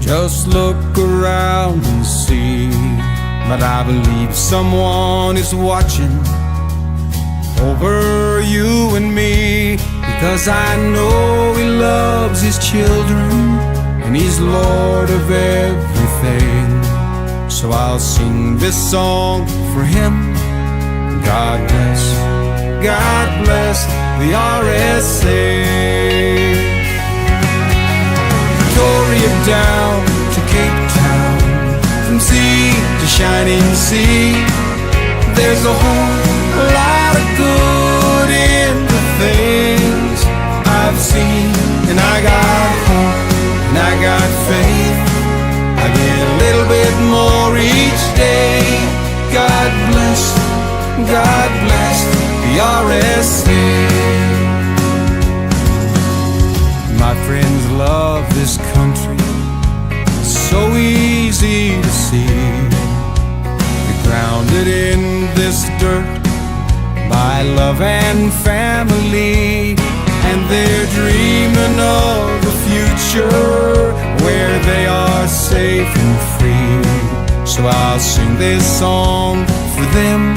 Just look around and see. But I believe someone is watching over you and me, because I know he loves his children and he's Lord of everything. So I'll sing this song for him. God bless the RSA. Victoria down to Cape Town, from sea to shining sea. There's a whole lot of good in the things I've seen, and I got hope and I got faith. I get a little bit more each day. God bless the RSA. My friends love this country, so easy to see. We're grounded in this dirt by love and family, and they're dreaming of a future where they are safe and free. So I'll sing this song for them.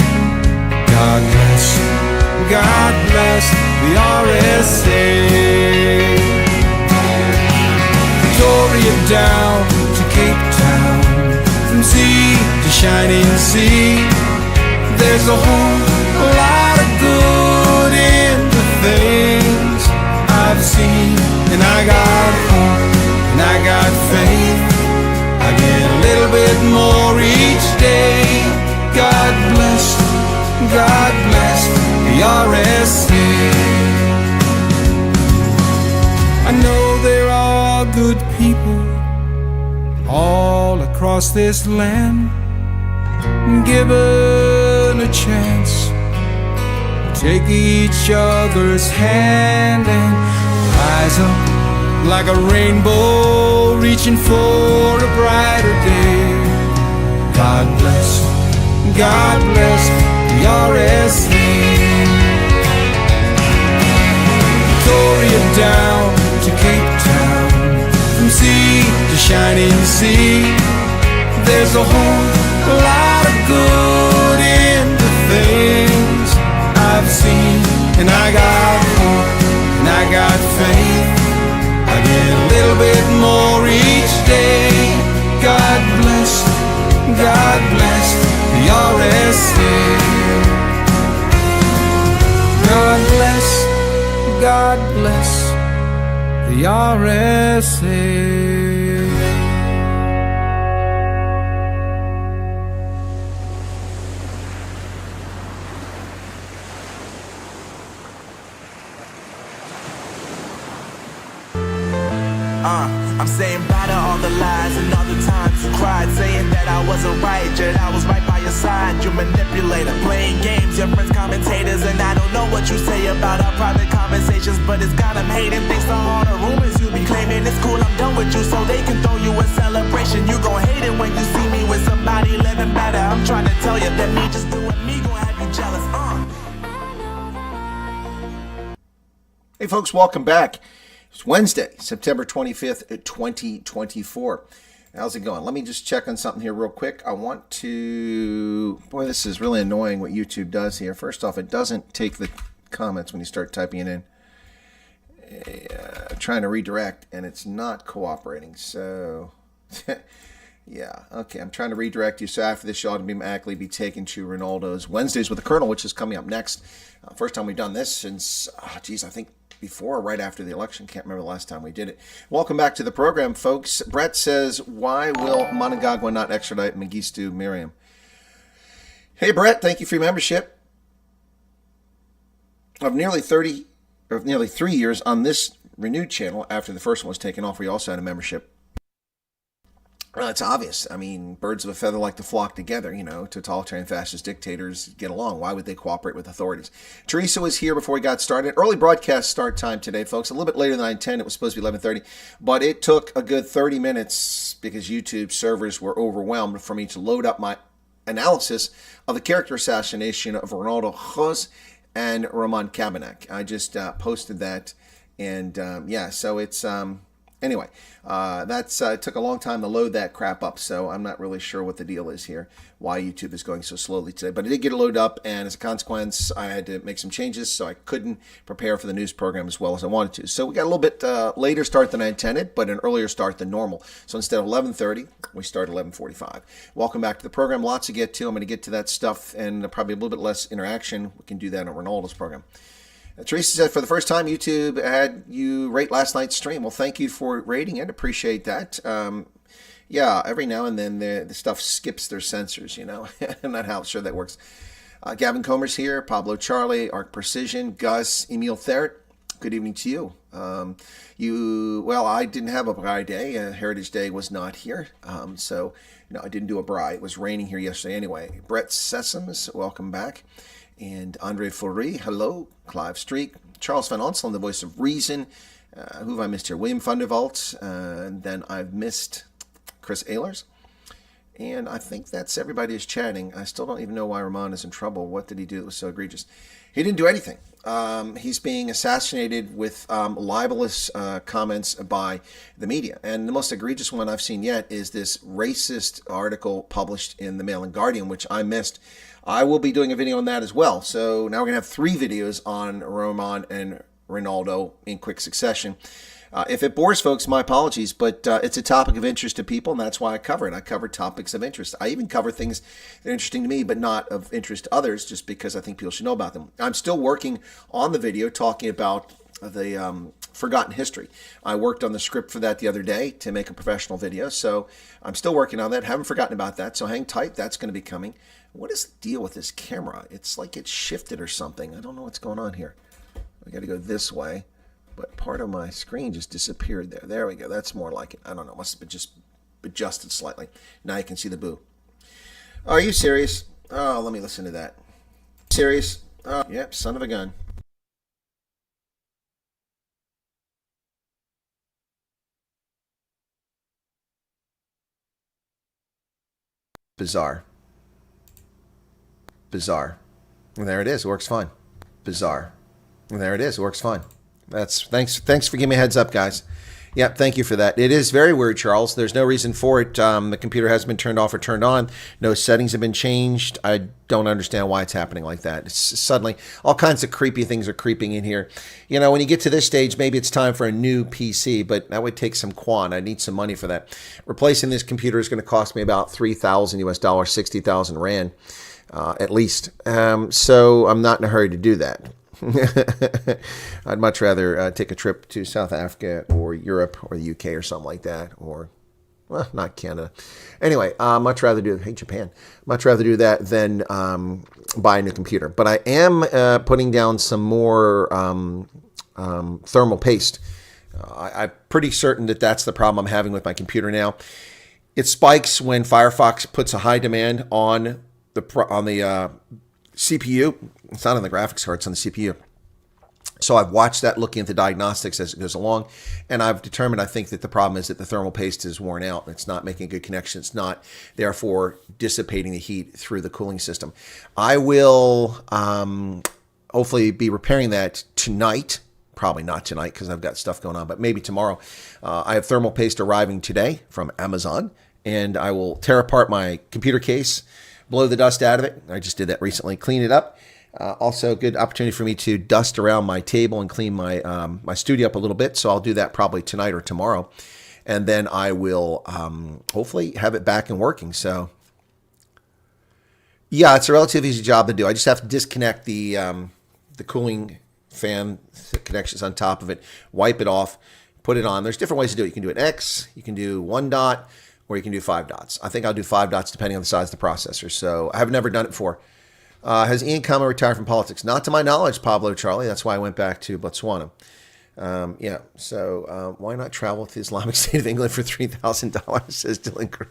God bless the RSA. Victoria down to Cape Town, from sea to shining sea. There's a whole lot of good in the things I've seen, and I got hope and I got faith. I get a little bit more each day. God bless the RSA. I know there are good people all across this land, given a chance, take each other's hand and rise up like a rainbow, reaching for a brighter day. God bless the RSA. Victoria down to Cape Town, from sea to shining sea. There's a whole lot of good in the things I've seen, and I got hope and I got faith. I get a little bit more each day. God bless the RSA. God bless the RSA. I'm saying bye to all the lies and all the times you cried, saying that I wasn't right, yet I was right by your side. You manipulator, playing games, your friends commentators, and I don't know what you say about our private conversations, but it's got them hating. Thanks to all the rumors you be claiming. It's cool, I'm done with you, so they can throw you a celebration. You gon' hate it when you see me with somebody living better. I'm trying to tell you that me just doing me gon' have you jealous. Hey folks, welcome back. It's Wednesday, September 25th, 2024. How's it going? Let me just check on something here real quick. I want to... Boy, this is really annoying what YouTube does here. First off, it doesn't take the comments when you start typing it in. Trying to redirect, and it's not cooperating. So, yeah. Okay, I'm trying to redirect you. So after this, you ought to automatically be taken to Ronaldo's Wednesdays with the Colonel, which is coming up next. First time we've done this since, I think before or right after the election. Can't remember the last time we did it. Welcome back to the program, folks. Brett says, why will Mnangagwa not extradite Mengistu Miriam? Hey, Brett, thank you for your membership. Of nearly 3 years on this renewed channel after the first one was taken off, we also had a membership. Well, it's obvious. I mean, birds of a feather like to flock together, totalitarian fascist dictators get along. Why would they cooperate with authorities? Teresa was here before we got started. Early broadcast start time today, folks. A little bit later than 9:10. It was supposed to be 11:30, but it took a good 30 minutes because YouTube servers were overwhelmed for me to load up my analysis of the character assassination of Ronaldo Jos and Roman Cabanac. I just posted that, and so it's Anyway, that's took a long time to load that crap up, so I'm not really sure what the deal is here, why YouTube is going so slowly today. But it did get it loaded up, and as a consequence, I had to make some changes, so I couldn't prepare for the news program as well as I wanted to. So we got a little bit later start than I intended, but an earlier start than normal. So instead of 11:30, we start at 11:45. Welcome back to the program. Lots to get to. I'm going to get to that stuff, and probably a little bit less interaction. We can do that on Ronaldo's program. Teresa said, for the first time, YouTube had you rate last night's stream. Well, thank you for rating it. Appreciate that. Yeah, every now and then the stuff skips their sensors, you know. I'm not how sure that works. Gavin Comer's here. Pablo Charlie, Arc Precision, Gus, Emil Theret. Good evening to you. Well, I didn't have a braai day. Heritage Day was not here. So, no, I didn't do a braai. It was raining here yesterday anyway. Brett Sessoms, welcome back. And Andre Fourie, hello. Clive Streak, Charles Van Onselen, the voice of reason. Who have I missed here? William Thundervault. And then I've missed Chris Ehlers. And I think that's everybody is chatting. I still don't even know why Rahman is in trouble. What did he do that was so egregious? He didn't do anything. He's being assassinated with libelous comments by the media. And the most egregious one I've seen yet is this racist article published in the Mail and Guardian, which I missed. I will be doing a video on that as well. So now we're going to have 3 videos on Roman and Ronaldo in quick succession. If it bores folks, my apologies, but it's a topic of interest to people, and that's why I cover it. I cover topics of interest. I even cover things that are interesting to me, but not of interest to others, just because I think people should know about them. I'm still working on the video talking about the forgotten history. I worked on the script for that the other day to make a professional video, so I'm still working on that. Haven't forgotten about that, so hang tight. That's going to be coming. What is the deal with this camera? It's like it's shifted or something. I don't know what's going on here. We got to go this way, but part of my screen just disappeared there. There we go. That's more like it. I don't know. Must have been just adjusted slightly. Now you can see the boo. Are you serious? Oh, let me listen to that. Serious? Oh, yep, son of a gun. Bizarre. Bizarre. And there it is. It works fine. Bizarre. And there it is. It works fine. Thanks for giving me a heads up, guys. Yep, thank you for that. It is very weird, Charles. There's no reason for it. The computer hasn't been turned off or turned on. No settings have been changed. I don't understand why it's happening like that. It's suddenly all kinds of creepy things are creeping in here. You know, when you get to this stage, maybe it's time for a new PC, but that would take some quan. I need some money for that. Replacing this computer is going to cost me about $3,000 US, 60,000 Rand. At least. So I'm not in a hurry to do that. I'd much rather take a trip to South Africa or Europe or the UK or something like that, or, well, not Canada. Anyway, much rather do, hey, Japan, much rather do that than buy a new computer. But I am putting down some more thermal paste. I'm pretty certain that that's the problem I'm having with my computer now. It spikes when Firefox puts a high demand on the CPU. It's not on the graphics card, it's on the CPU. So I've watched that, looking at the diagnostics as it goes along, and I've determined, I think, that the problem is that the thermal paste is worn out. It's not making a good connection. It's not, therefore, dissipating the heat through the cooling system. I will hopefully be repairing that tonight. Probably not tonight because I've got stuff going on, but maybe tomorrow. I have thermal paste arriving today from Amazon, and I will tear apart my computer case, blow the dust out of it. I just did that recently. Clean it up. Also, a good opportunity for me to dust around my table and clean my my studio up a little bit. So I'll do that probably tonight or tomorrow, and then I will hopefully have it back and working. So yeah, it's a relatively easy job to do. I just have to disconnect the cooling fan connections on top of it, wipe it off, put it on. There's different ways to do it. You can do an X, you can do 1 dot, or you can do 5 dots. I think I'll do 5 dots depending on the size of the processor. So I have never done it before. Has Ian Kama retired from politics? Not to my knowledge, Pablo Charlie. That's why I went back to Botswana. Yeah, so why not travel to the Islamic State of England for $3,000, says Dylan.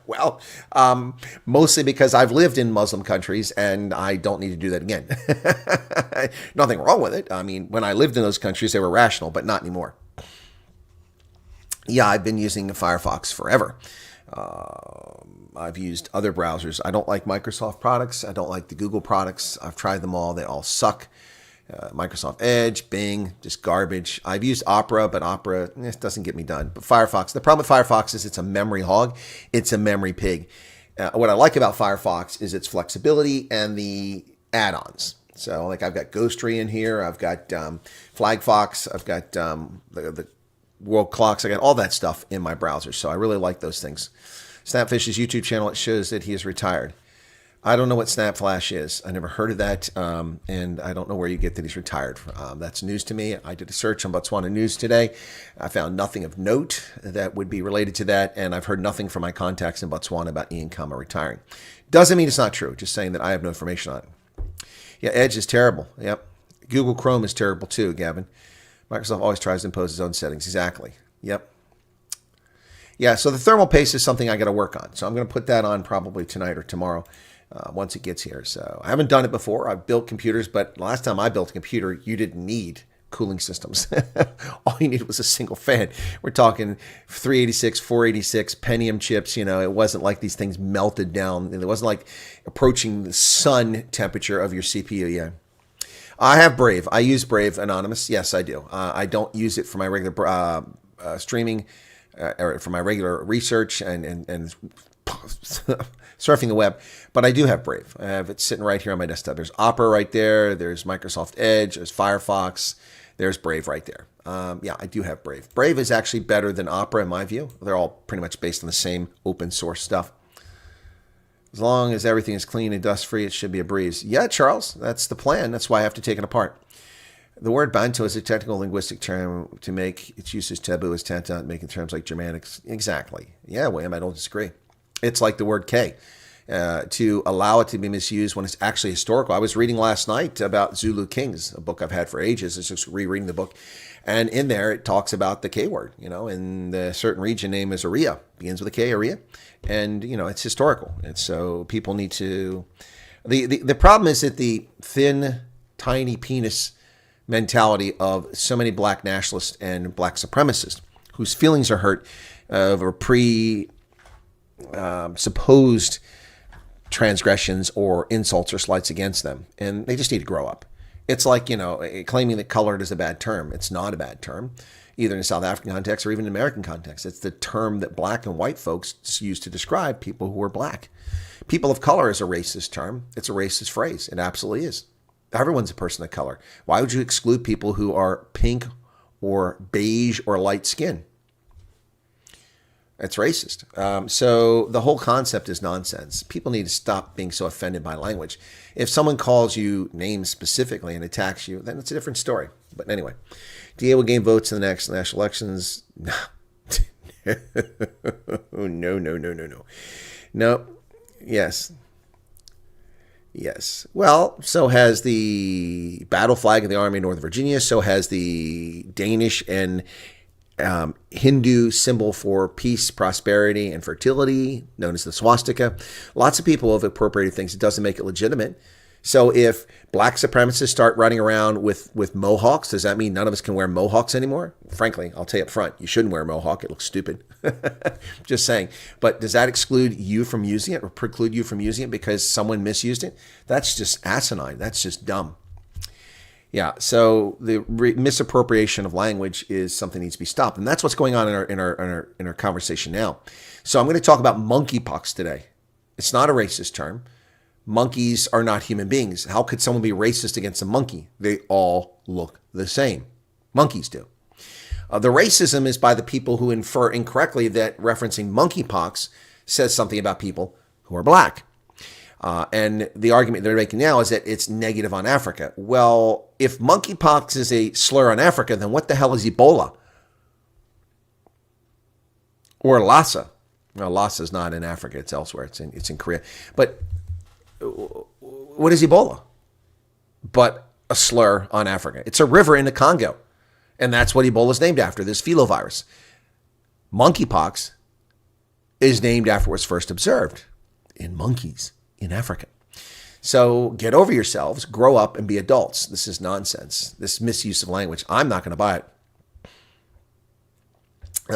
Well, mostly because I've lived in Muslim countries and I don't need to do that again. Nothing wrong with it. I mean, when I lived in those countries, they were rational, but not anymore. Yeah, I've been using Firefox forever. I've used other browsers. I don't like Microsoft products. I don't like the Google products. I've tried them all. They all suck. Microsoft Edge, Bing, just garbage. I've used Opera, but Opera doesn't get me done. But Firefox, the problem with Firefox is it's a memory hog. It's a memory pig. What I like about Firefox is its flexibility and the add-ons. So like I've got Ghostery in here. I've got FlagFox. I've got the World Clocks. I got all that stuff in my browser. So I really like those things. Snapfish's YouTube channel, it shows that he is retired. I don't know what Snapflash is. I never heard of that, and I don't know where you get that he's retired. That's news to me. I did a search on Botswana News today. I found nothing of note that would be related to that, and I've heard nothing from my contacts in Botswana about Ian Khama retiring. Doesn't mean it's not true, just saying that I have no information on it. Yeah, Edge is terrible. Yep. Google Chrome is terrible too, Gavin. Microsoft always tries to impose its own settings. Exactly. Yep. Yeah, so the thermal paste is something I got to work on. So I'm going to put that on probably tonight or tomorrow. Once it gets here. So I haven't done it before. I've built computers, but last time I built a computer, you didn't need cooling systems. All you needed was a single fan. We're talking 386, 486 Pentium chips. You know, it wasn't like these things melted down. It wasn't like approaching the sun temperature of your CPU. Yeah. I have Brave. I use Brave Anonymous. Yes, I do. I don't use it for my regular streaming or for my regular research and surfing the web, but I do have Brave. I have it sitting right here on my desktop. There's Opera right there. There's Microsoft Edge. There's Firefox. There's Brave right there. Yeah, I do have Brave. Brave is actually better than Opera in my view. They're all pretty much based on the same open source stuff. As long as everything is clean and dust free, it should be a breeze. Yeah, Charles, that's the plan. That's why I have to take it apart. The word Bantu is a technical linguistic term to make its uses taboo as tantamount, making terms like Germanics. Exactly. Yeah, William, I don't disagree. It's like the word K. To allow it to be misused when it's actually historical. I was reading last night about Zulu Kings, a book I've had for ages. It's just rereading the book. And in there, it talks about the K word, you know, and the certain region name is Aria, begins with a K, Aria. And, you know, it's historical. And so people need to, the problem is that the thin, tiny penis mentality of so many black nationalists and black supremacists whose feelings are hurt over supposed transgressions or insults or slights against them, and they just need to grow up. It's like, you know, claiming that colored is a bad term. It's not a bad term, either in a South African context or even in American context. It's the term that black and white folks use to describe people who are black. People of color is a racist term. It's a racist phrase. It absolutely is. Everyone's a person of color. Why would you exclude people who are pink or beige or light skin? It's racist. So the whole concept is nonsense. People need to stop being so offended by language. If someone calls you names specifically and attacks you, then it's a different story. But anyway, DA will gain votes in the next national elections. No. No. No. Yes. Yes. Well, so has the battle flag of the Army of Northern Virginia. So has the Danish and Hindu symbol for peace, prosperity, and fertility, known as the swastika. Lots of people have appropriated things. It doesn't make it legitimate. So if black supremacists start running around with mohawks, does that mean none of us can wear mohawks anymore? Frankly, I'll tell you up front, you shouldn't wear a mohawk. It looks stupid. Just saying. But does that exclude you from using it or preclude you from using it because someone misused it? That's just asinine. That's just dumb. Yeah, so the misappropriation of language is something that needs to be stopped, and that's what's going on in our conversation now. So I'm going to talk about monkeypox today. It's not a racist term. Monkeys are not human beings. How could someone be racist against a monkey? They all look the same. Monkeys do. The racism is by the people who infer incorrectly that referencing monkeypox says something about people who are black. And the argument they're making now is that it's negative on Africa. Well, if monkeypox is a slur on Africa, then what the hell is Ebola? Or Lassa? Well, Lassa is not in Africa. It's elsewhere. It's in Korea. But what is Ebola? But a slur on Africa. It's a river in the Congo. And that's what Ebola is named after, this filovirus. Monkeypox is named after what was first observed in monkeys in Africa. So get over yourselves, grow up, and be adults. This is nonsense. This misuse of language. I'm not going to buy it.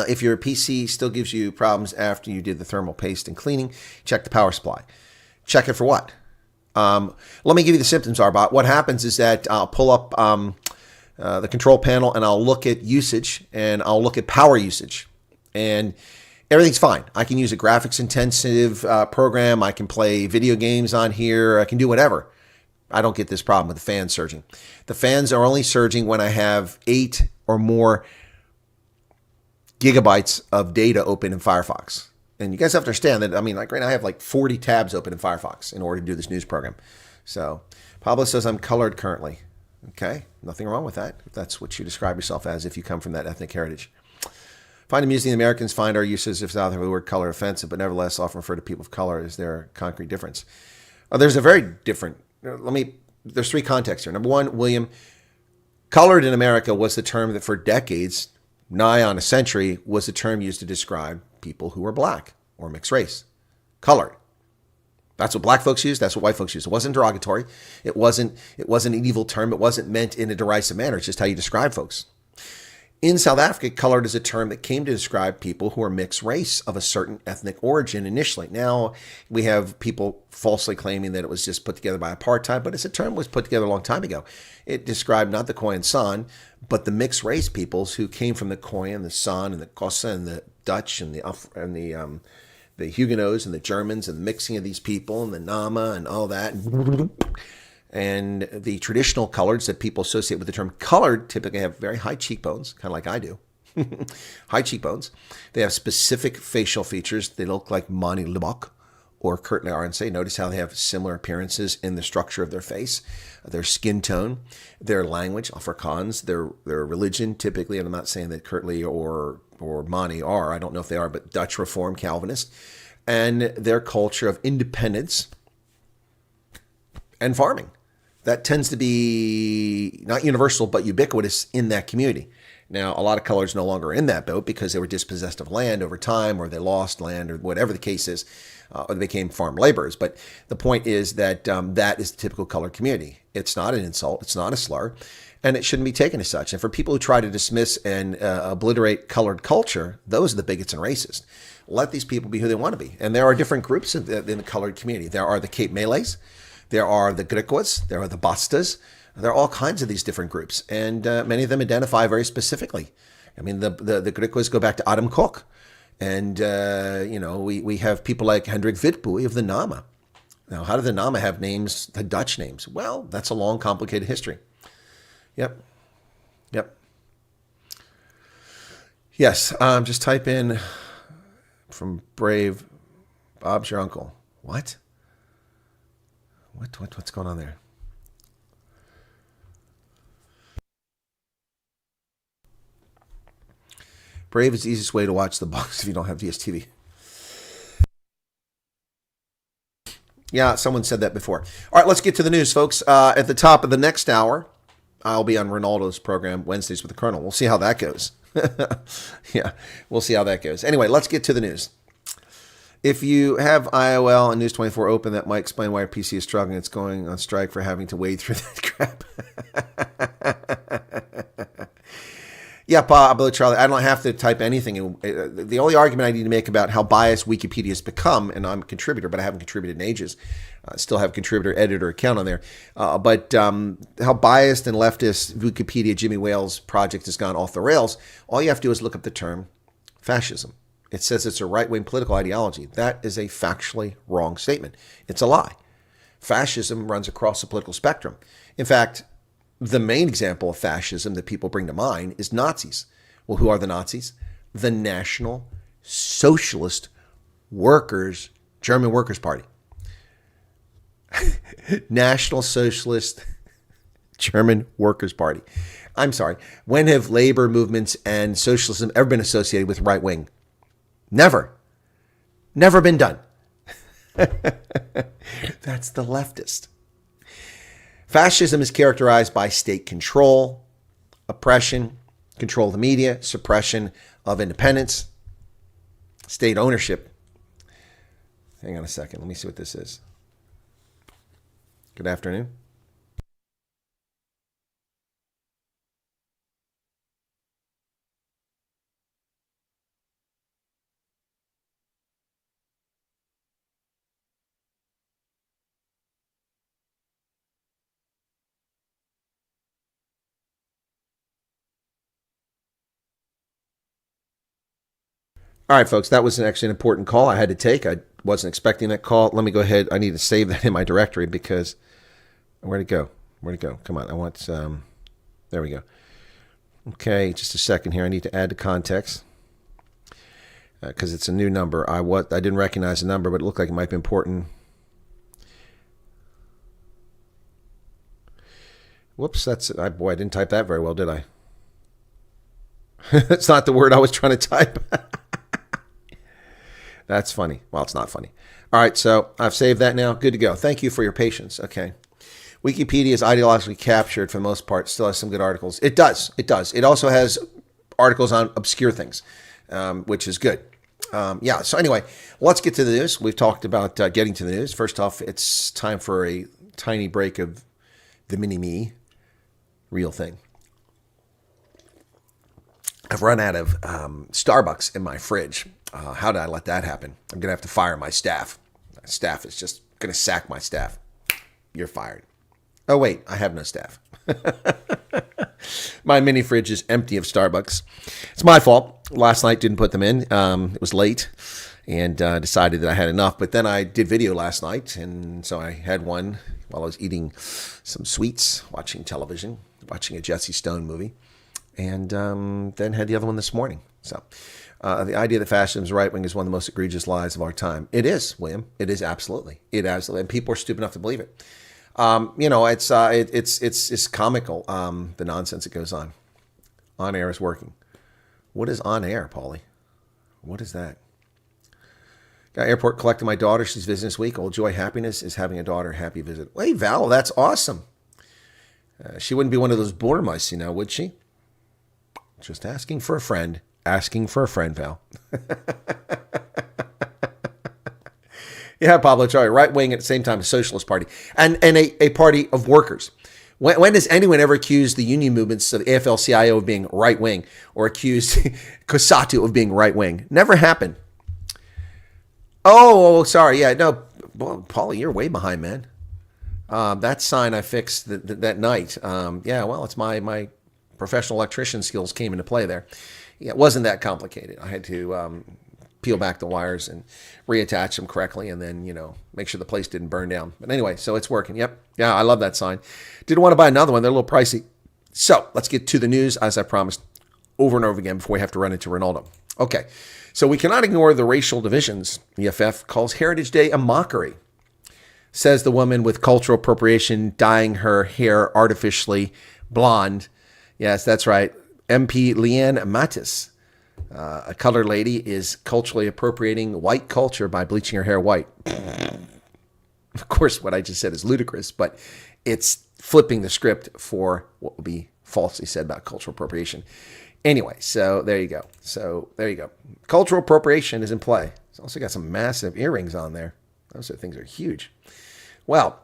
If your PC still gives you problems after you did the thermal paste and cleaning, check the power supply. Check it for what? Let me give you the symptoms, Arbot. What happens is that I'll pull up the control panel and I'll look at usage and I'll look at power usage. And everything's fine. I can use a graphics intensive program. I can play video games on here. I can do whatever. I don't get this problem with the fans surging. The fans are only surging when I have 8 or more gigabytes of data open in Firefox. And you guys have to understand that, I mean, like right now I have like 40 tabs open in Firefox in order to do this news program. So Pablo says I'm colored currently. Okay, nothing wrong with that. If that's what you describe yourself as, if you come from that ethnic heritage. Find amusing the Americans find our uses of South of the word color offensive, but nevertheless often refer to people of color. Is there a concrete difference? There's a very different, there's 3 contexts here. Number one, William, colored in America was the term that for decades, nigh on a century, was the term used to describe people who were black or mixed race. Colored. That's what black folks used. That's what white folks used. It wasn't derogatory. It wasn't an evil term. It wasn't meant in a derisive manner. It's just how you describe folks. In South Africa, colored is a term that came to describe people who are mixed race of a certain ethnic origin initially. Now, we have people falsely claiming that it was just put together by apartheid, but it's a term that was put together a long time ago. It described not the Khoi and San, but the mixed race peoples who came from the Khoi and the San and the Xhosa and the Dutch and the Huguenots and the Germans and the mixing of these people and the Nama and all that. And the traditional coloreds that people associate with the term colored typically have very high cheekbones, kind of like I do. High cheekbones. They have specific facial features. They look like Mani Libok or Kurt Lawrence. Notice how they have similar appearances in the structure of their face, their skin tone, their language, Afrikaans, their religion typically. And I'm not saying that Kurt Lee or Mani are. I don't know if they are, but Dutch Reformed Calvinist. And their culture of independence and farming. That tends to be not universal, but ubiquitous in that community. Now, a lot of colors no longer in that boat because they were dispossessed of land over time, or they lost land, or whatever the case is, or they became farm laborers. But the point is that that is the typical colored community. It's not an insult. It's not a slur. And it shouldn't be taken as such. And for people who try to dismiss and obliterate colored culture, those are the bigots and racists. Let these people be who they want to be. And there are different groups in the colored community. There are the Cape Malays. There are the Griquas, there are the Bastas, there are all kinds of these different groups, and many of them identify very specifically. I mean, the Griquas go back to Adam Kok, and we have people like Hendrik Witbooi of the Nama. Now, how do the Nama have names, the Dutch names? Well, that's a long, complicated history. Yep. Yes, just type in from Brave, Bob's your uncle. What? What's going on there? Brave is the easiest way to watch the box if you don't have DSTV. Yeah, someone said that before. All right, let's get to the news, folks. At the top of the next hour, I'll be on Ronaldo's program, Wednesdays with the Colonel. We'll see how that goes. Yeah, we'll see how that goes. Anyway, let's get to the news. If you have IOL and News 24 open, that might explain why your PC is struggling. It's going on strike for having to wade through that crap. Yeah, Pablo Charlie, I don't have to type anything. The only argument I need to make about how biased Wikipedia has become, and I'm a contributor, but I haven't contributed in ages. I still have contributor editor account on there. But how biased and leftist Wikipedia Jimmy Wales project has gone off the rails, all you have to do is look up the term fascism. It says it's a right-wing political ideology. That is a factually wrong statement. It's a lie. Fascism runs across the political spectrum. In fact, the main example of fascism that people bring to mind is Nazis. Well, who are the Nazis? The National Socialist Workers, German Workers' Party. National Socialist German Workers' Party. I'm sorry. When have labor movements and socialism ever been associated with right-wing? Never. Never been done. That's the leftist. Fascism is characterized by state control, oppression, control of the media, suppression of independence, state ownership. Hang on a second. Let me see what this is. Good afternoon. All right, folks, that was actually an important call I had to take. I wasn't expecting that call. Let me go ahead. I need to save that in my directory because where'd it go? Where'd it go? Come on. I want, there we go. Okay, just a second here. I need to add the context because it's a new number. I didn't recognize the number, but it looked like it might be important. Whoops, boy, I didn't type that very well, did I? That's not the word I was trying to type. That's funny. Well, it's not funny. All right, so I've saved that now. Good to go. Thank you for your patience. Okay. Wikipedia is ideologically captured for the most part. Still has some good articles. It does. It does. It also has articles on obscure things, which is good. Yeah, so anyway, let's get to the news. We've talked about getting to the news. First off, it's time for a tiny break of the mini-me. Real thing. I've run out of Starbucks in my fridge. How did I let that happen? I'm going to have to fire my staff. My staff is just going to sack my staff. You're fired. Oh, wait, I have no staff. My mini fridge is empty of Starbucks. It's my fault. Last night didn't put them in. It was late and decided that I had enough. But then I did video last night, and so I had one while I was eating some sweets, watching television, watching a Jesse Stone movie, and then had the other one this morning. So the idea that fascism is right-wing is one of the most egregious lies of our time. It is, William. It is absolutely. It absolutely. And people are stupid enough to believe it. It's comical, the nonsense that goes on. On air is working. What is on air, Paulie? What is that? Got airport collecting my daughter. She's visiting this week. Old joy, happiness is having a daughter. Happy visit. Hey, Val, that's awesome. She wouldn't be one of those border mice, would she? Just asking for a friend. Asking for a friend, Val. Yeah, Pablo, sorry. Right wing at the same time, a socialist party. And a party of workers. When has anyone ever accused the union movements of the AFL-CIO of being right wing or accused COSATU of being right wing? Never happened. Oh, sorry. Yeah, no. Well, Paulie, you're way behind, man. That sign I fixed that night. Yeah, well, it's my professional electrician skills came into play there. Yeah, it wasn't that complicated. I had to peel back the wires and reattach them correctly and then, make sure the place didn't burn down. But anyway, so it's working. Yep. Yeah, I love that sign. Didn't want to buy another one. They're a little pricey. So let's get to the news, as I promised, over and over again before we have to run into Ronaldo. Okay. So we cannot ignore the racial divisions. The EFF calls Heritage Day a mockery, says the woman with cultural appropriation dyeing her hair artificially blonde. Yes, that's right. MP Leanne Mattis, a colored lady, is culturally appropriating white culture by bleaching her hair white. Of course, what I just said is ludicrous, but it's flipping the script for what will be falsely said about cultural appropriation. Anyway, so there you go. Cultural appropriation is in play. It's also got some massive earrings on there. Those things are huge. Well,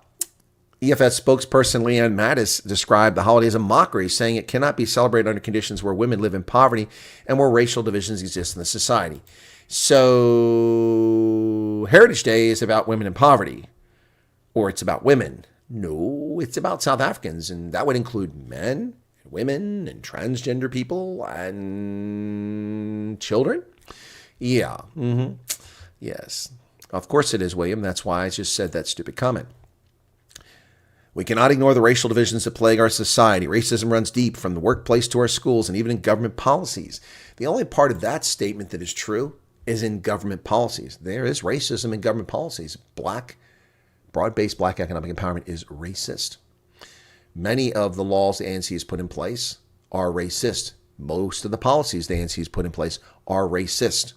EFS spokesperson Leanne Mattis described the holiday as a mockery, saying it cannot be celebrated under conditions where women live in poverty and where racial divisions exist in the society. So Heritage Day is about women in poverty, or it's about women. No, it's about South Africans, and that would include men, and women, and transgender people, and children. Yeah. Mm-hmm. Yes. Of course it is, William. That's why I just said that stupid comment. We cannot ignore the racial divisions that plague our society. Racism runs deep from the workplace to our schools and even in government policies. The only part of that statement that is true is in government policies. There is racism in government policies. Broad-based black economic empowerment is racist. Many of the laws the ANC has put in place are racist. Most of the policies the ANC has put in place are racist.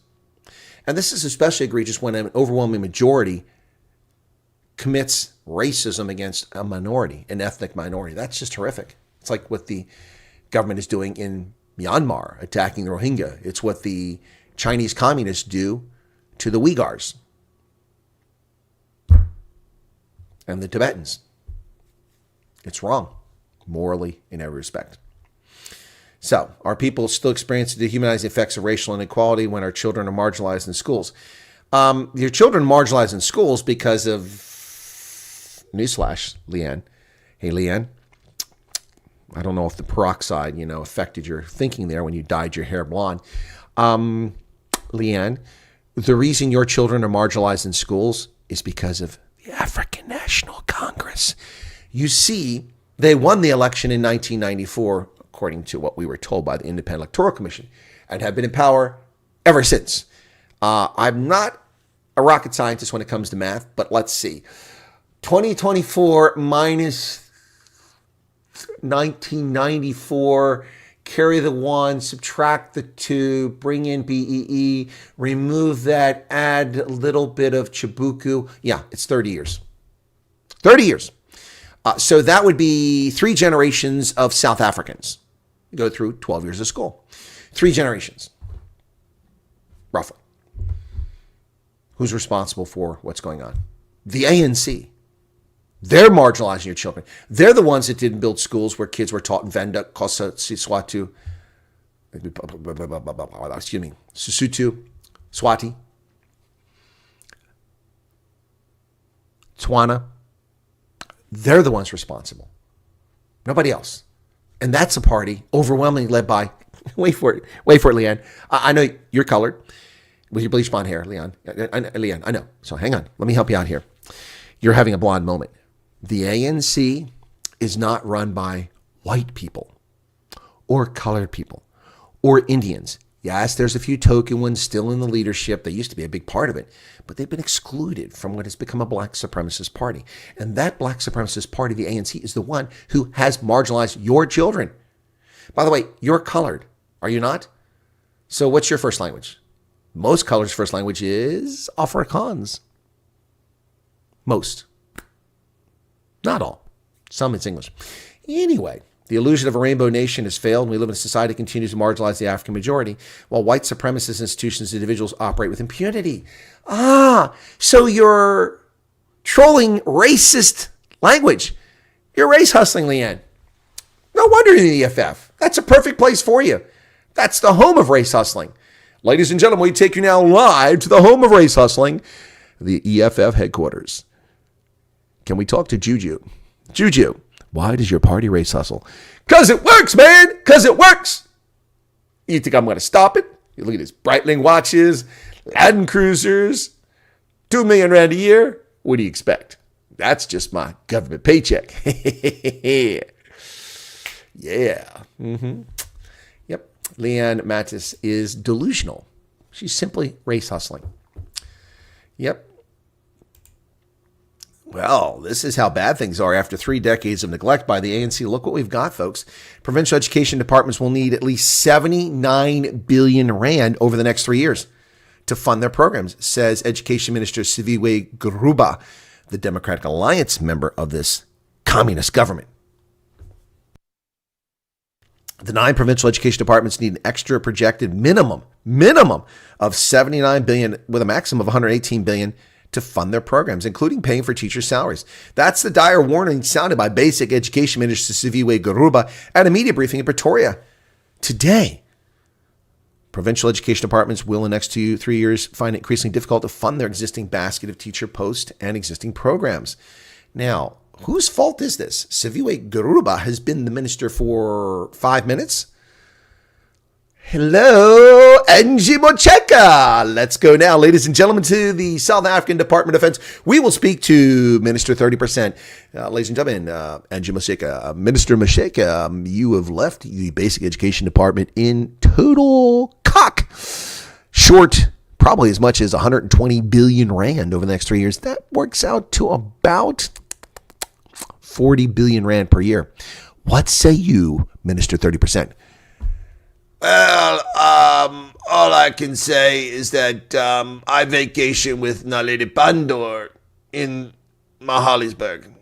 And this is especially egregious when an overwhelming majority commits racism against a minority, an ethnic minority. That's just horrific. It's like what the government is doing in Myanmar, attacking the Rohingya. It's what the Chinese communists do to the Uyghurs and the Tibetans. It's wrong, morally, in every respect. So, our people still experience the dehumanizing effects of racial inequality when our children are marginalized in schools. Your children are marginalized in schools because of, newsflash, Leanne. Hey, Leanne. I don't know if the peroxide, affected your thinking there when you dyed your hair blonde. Leanne, the reason your children are marginalized in schools is because of the African National Congress. You see, they won the election in 1994, according to what we were told by the Independent Electoral Commission, and have been in power ever since. I'm not a rocket scientist when it comes to math, but let's see. 2024 minus 1994, carry the 1, subtract the 2, bring in BEE, remove that, add a little bit of Chibuku. Yeah, it's 30 years. 30 years. So that would be 3 generations of South Africans. Go through 12 years of school. 3 generations, roughly. Who's responsible for what's going on? The ANC. They're marginalizing your children. They're the ones that didn't build schools where kids were taught in Venda, Xhosa, Siswatu, Sesotho, Swati, Tswana. They're the ones responsible. Nobody else. And that's a party overwhelmingly led by, wait for it, Leanne. I know you're colored with your bleach blonde hair, Leanne, I know. So hang on. Let me help you out here. You're having a blonde moment. The ANC is not run by white people or colored people or Indians. Yes, there's a few token ones still in the leadership. They used to be a big part of it, but they've been excluded from what has become a black supremacist party. And that black supremacist party, the ANC, is the one who has marginalized your children. By the way, you're colored, are you not? So what's your first language? Most colors' first language is Afrikaans. Most. Not all. Some it's English. Anyway, the illusion of a rainbow nation has failed, and we live in a society that continues to marginalize the African majority, while white supremacist institutions and individuals operate with impunity. So you're trolling racist language. You're race hustling, Leanne. No wonder you're in the EFF. That's a perfect place for you. That's the home of race hustling. Ladies and gentlemen, we take you now live to the home of race hustling, the EFF headquarters. Can we talk to Juju? Juju, why does your party race hustle? Because it works, man. Because it works. You think I'm going to stop it? You look at these Breitling watches, Land Cruisers, 2 million rand a year. What do you expect? That's just my government paycheck. Yeah. Yep. Leanne Mattis is delusional. She's simply race hustling. Yep. Well, this is how bad things are after 3 decades of neglect by the ANC. Look what we've got, folks. Provincial education departments will need at least 79 billion rand over the next 3 years to fund their programs, says Education Minister Siviwe Garuba, the Democratic Alliance member of this communist government. The 9 provincial education departments need an extra projected minimum of 79 billion with a maximum of 118 billion to fund their programs, including paying for teachers' salaries. That's the dire warning sounded by Basic Education Minister Siviwe Garuba at a media briefing in Pretoria today. Provincial education departments will in the next 2-3 years find it increasingly difficult to fund their existing basket of teacher post and existing programs. Now, whose fault is this? Siviwe Garuba has been the minister for 5 minutes. Hello, Angie Mocheka. Let's go now, ladies and gentlemen, to the South African Department of Defense. We will speak to Minister 30%. Ladies and gentlemen, Angie Mocheka. Minister Mocheka, you have left the Basic Education Department in total cock. Short, probably as much as 120 billion rand over the next 3 years. That works out to about 40 billion rand per year. What say you, Minister 30%? Well, all I can say is that I vacation with Naledi Pandor in Mahalisburg.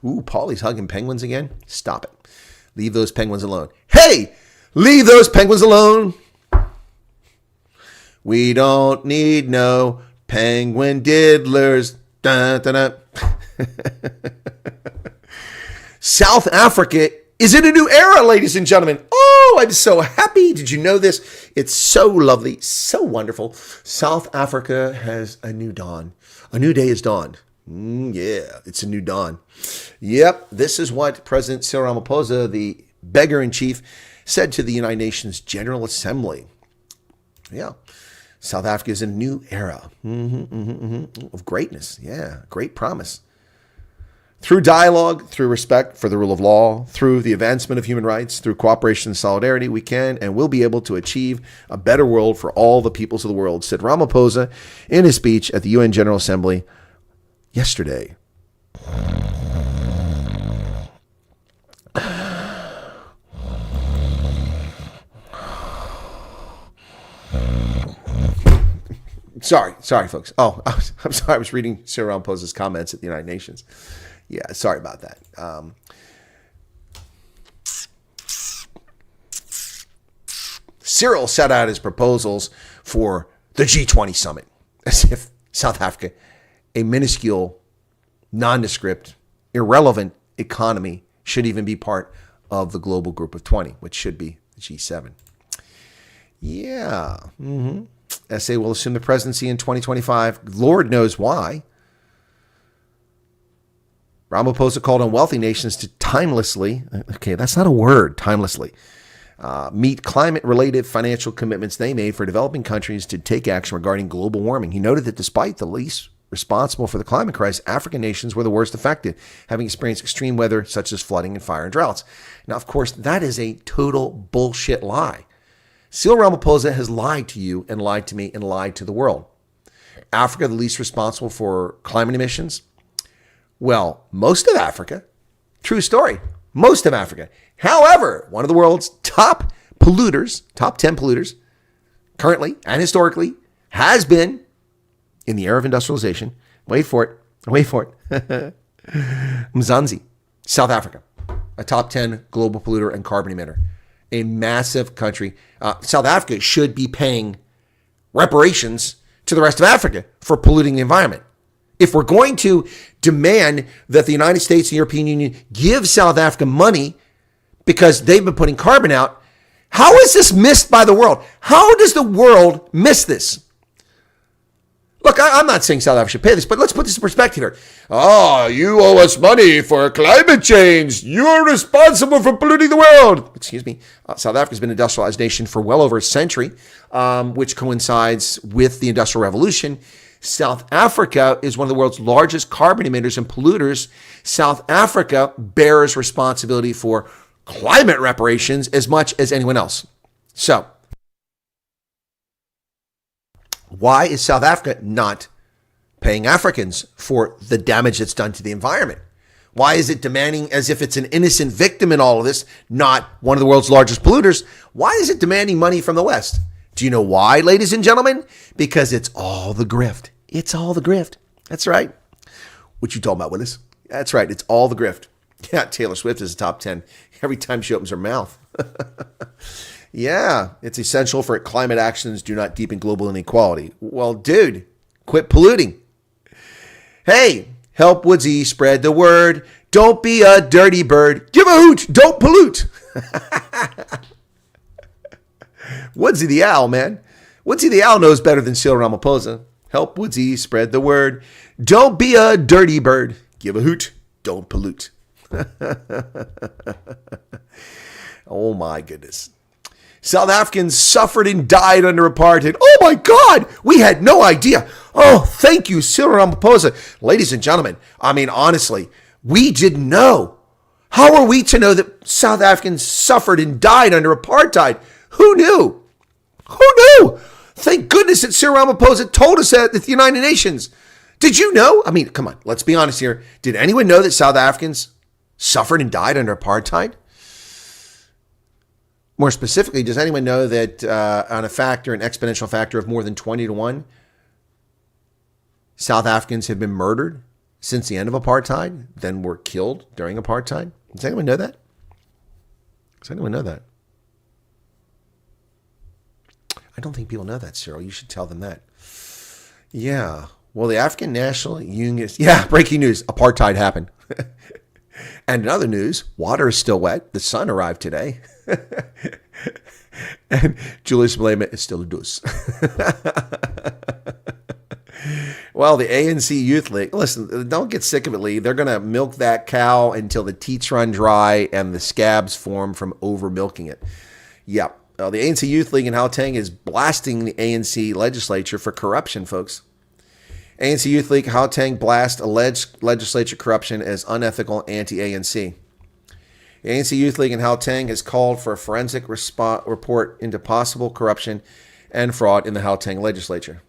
Ooh, Paulie's hugging penguins again? Stop it. Leave those penguins alone. Hey, leave those penguins alone. We don't need no penguin diddlers. Dun, dun, dun. South Africa is in a new era, ladies and gentlemen. Oh, I'm so happy. Did you know this? It's so lovely, so wonderful. South Africa has a new dawn. A new day has dawned. Yeah, it's a new dawn. Yep, this is what President Cyril Ramaphosa, the beggar-in-chief, said to the United Nations General Assembly. Yeah, South Africa is in a new era of greatness. Yeah, great promise. Through dialogue, through respect for the rule of law, through the advancement of human rights, through cooperation and solidarity, we can and will be able to achieve a better world for all the peoples of the world, said Ramaphosa in his speech at the UN General Assembly yesterday. Sorry, folks. Oh, I'm sorry. I was reading Cyril Ramaphosa's comments at the United Nations. Yeah, sorry about that. Cyril set out his proposals for the G20 summit, as if South Africa, a minuscule, nondescript, irrelevant economy, should even be part of the global group of 20, which should be the G7. Yeah. SA will assume the presidency in 2025. Lord knows why. Ramaphosa called on wealthy nations to timelessly, okay, that's not a word, timelessly, meet climate-related financial commitments they made for developing countries to take action regarding global warming. He noted that despite the least responsible for the climate crisis, African nations were the worst affected, having experienced extreme weather such as flooding and fire and droughts. Now, of course, that is a total bullshit lie. Cyril Ramaphosa has lied to you and lied to me and lied to the world. Africa, the least responsible for climate emissions? Well, most of Africa, true story, most of Africa. However, one of the world's top polluters, top 10 polluters, currently and historically, has been, in the era of industrialization, wait for it, Mzansi, South Africa, a top 10 global polluter and carbon emitter, a massive country. South Africa should be paying reparations to the rest of Africa for polluting the environment. If we're going to demand that the United States and the European Union give South Africa money because they've been putting carbon out, how is this missed by the world? How does the world miss this? Look, I'm not saying South Africa should pay this, but let's put this in perspective here. Oh, you owe us money for climate change. You're responsible for polluting the world. Excuse me. South Africa's been an industrialized nation for well over a century, which coincides with the Industrial Revolution. South Africa is one of the world's largest carbon emitters and polluters. South Africa bears responsibility for climate reparations as much as anyone else. So, why is South Africa not paying Africans for the damage that's done to the environment? Why is it demanding, as if it's an innocent victim in all of this, not one of the world's largest polluters? Why is it demanding money from the West? Do you know why, ladies and gentlemen? Because it's all the grift. It's all the grift. That's right. What you talking about, Willis? That's right. It's all the grift. Yeah, Taylor Swift is a top 10 every time she opens her mouth. Yeah, it's essential for climate actions do not deepen global inequality. Well, dude, quit polluting. Hey, help Woodsy spread the word. Don't be a dirty bird. Give a hoot. Don't pollute. Woodsy the owl, man. Woodsy the owl knows better than Cyril Ramaphosa. Help Woodsy spread the word. Don't be a dirty bird. Give a hoot. Don't pollute. Oh my goodness. South Africans suffered and died under apartheid. Oh my God, we had no idea. Oh, thank you, Cyril Ramaphosa. Ladies and gentlemen, I mean, honestly, we didn't know. How are we to know that South Africans suffered and died under apartheid? Who knew? Who knew? Thank goodness that Cyril Ramaphosa told us that at the United Nations. Did you know? I mean, come on, let's be honest here. Did anyone know that South Africans suffered and died under apartheid? More specifically, does anyone know that on a factor, an exponential factor of more than 20 to 1, South Africans have been murdered since the end of apartheid, then were killed during apartheid? Does anyone know that? Does anyone know that? I don't think people know that, Cyril. You should tell them that. Yeah. Well, the African National Union... Yeah, breaking news. Apartheid happened. And in other news, water is still wet. The sun arrived today. And Julius Malema is still a deuce. Well, the ANC Youth League, listen, don't get sick of it, Lee. They're going to milk that cow until the teats run dry and the scabs form from over milking it. Yep. The ANC Youth League in Gauteng is blasting the ANC legislature for corruption, folks. ANC Youth League Gauteng blast alleged legislature corruption as unethical anti-ANC. The ANC Youth League in Gauteng has called for a forensic report into possible corruption and fraud in the Gauteng legislature.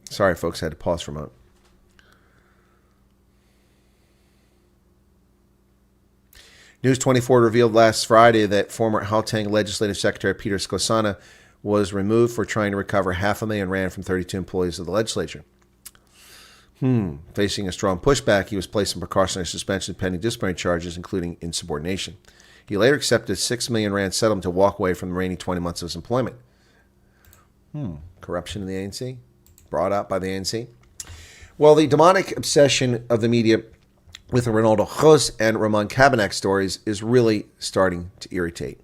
Sorry, folks, I had to pause for a moment. News 24 revealed last Friday that former Gauteng Legislative Secretary Peter Skosana was removed for trying to recover R500,000 from 32 employees of the legislature. Facing a strong pushback, he was placed in precautionary suspension pending disciplinary charges, including insubordination. He later accepted a R6 million settlement to walk away from the remaining 20 months of his employment. Corruption in the ANC? Brought out by the ANC? Well, the demonic obsession of the media with the Ronaldo Jos and Ramon Cabanac stories is really starting to irritate.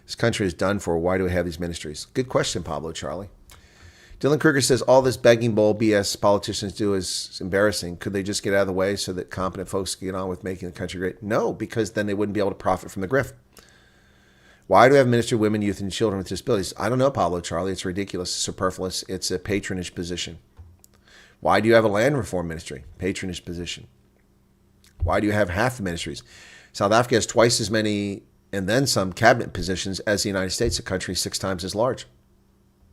This country is done for. Why do we have these ministries? Good question, Pablo Charlie. Dylan Kruger says all this begging bowl BS politicians do is embarrassing. Could they just get out of the way so that competent folks can get on with making the country great? No, because then they wouldn't be able to profit from the grift. Why do we have Ministry of Women, Youth, and Children with Disabilities? I don't know, Pablo Charlie. It's ridiculous. It's superfluous. It's a patronage position. Why do you have a land reform ministry? Patronage position. Why do you have half the ministries? South Africa has twice as many and then some cabinet positions as the United States, a country 6 times as large,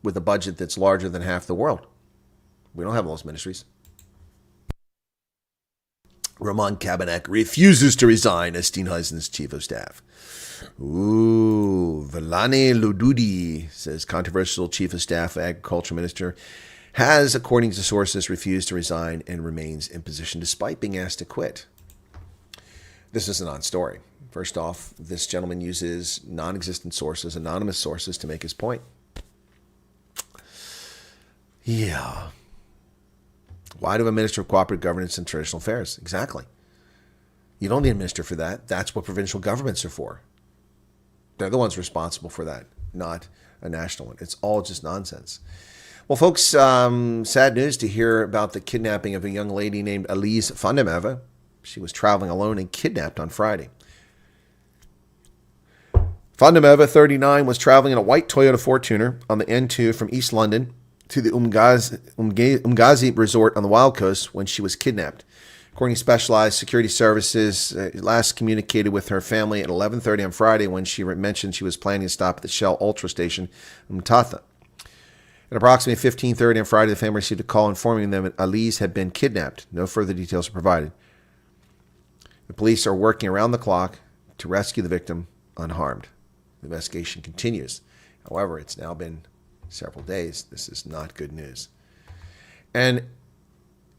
with a budget that's larger than half the world. We don't have those ministries. Ramon Cabanac refuses to resign as Steenhuisen's chief of staff. Ooh, Velane Lududi, says controversial chief of staff, agriculture minister, has, according to sources, refused to resign and remains in position despite being asked to quit. This is a non-story. First off, this gentleman uses non-existent sources, anonymous sources, to make his point. Yeah. Why do a minister of cooperative governance and traditional affairs? Exactly. You don't need a minister for that. That's what provincial governments are for. They're the ones responsible for that, not a national one. It's all just nonsense. Well, folks, sad news to hear about the kidnapping of a young lady named Elise van der Merwe. She was traveling alone and kidnapped on Friday. Van der Merwe, 39, was traveling in a white Toyota Fortuner on the N2 from East London to the Umgazi resort on the Wild Coast when she was kidnapped. According to Specialized Security Services, last communicated with her family at 11:30 on Friday when she mentioned she was planning to stop at the Shell Ultra station in Mthatha. At approximately 15:30 on Friday, the family received a call informing them that Elise had been kidnapped. No further details are provided. The police are working around the clock to rescue the victim unharmed. The investigation continues. However, it's now been several days. This is not good news. And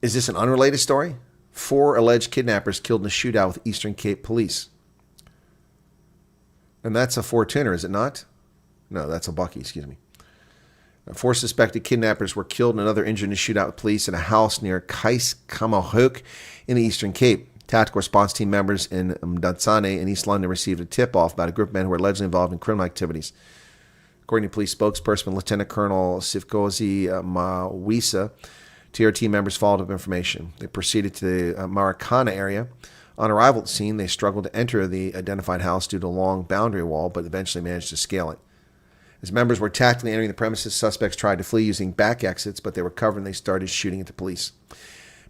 is this an unrelated story? 4 alleged kidnappers killed in a shootout with Eastern Cape police. And that's a Fortuner, is it not? No, that's a Bucky, excuse me. 4 suspected kidnappers were killed and another injured in a shootout with police in a house near Keiskammahoek in the Eastern Cape. Tactical response team members in Mdantsane in East London received a tip-off about a group of men who were allegedly involved in criminal activities. According to police spokesperson Lieutenant Colonel Sifkozi Mawisa, TRT members followed up information. They proceeded to the Marikana area. On arrival at the scene, they struggled to enter the identified house due to a long boundary wall, but eventually managed to scale it. As members were tactically entering the premises, suspects tried to flee using back exits, but they were covered and they started shooting at the police.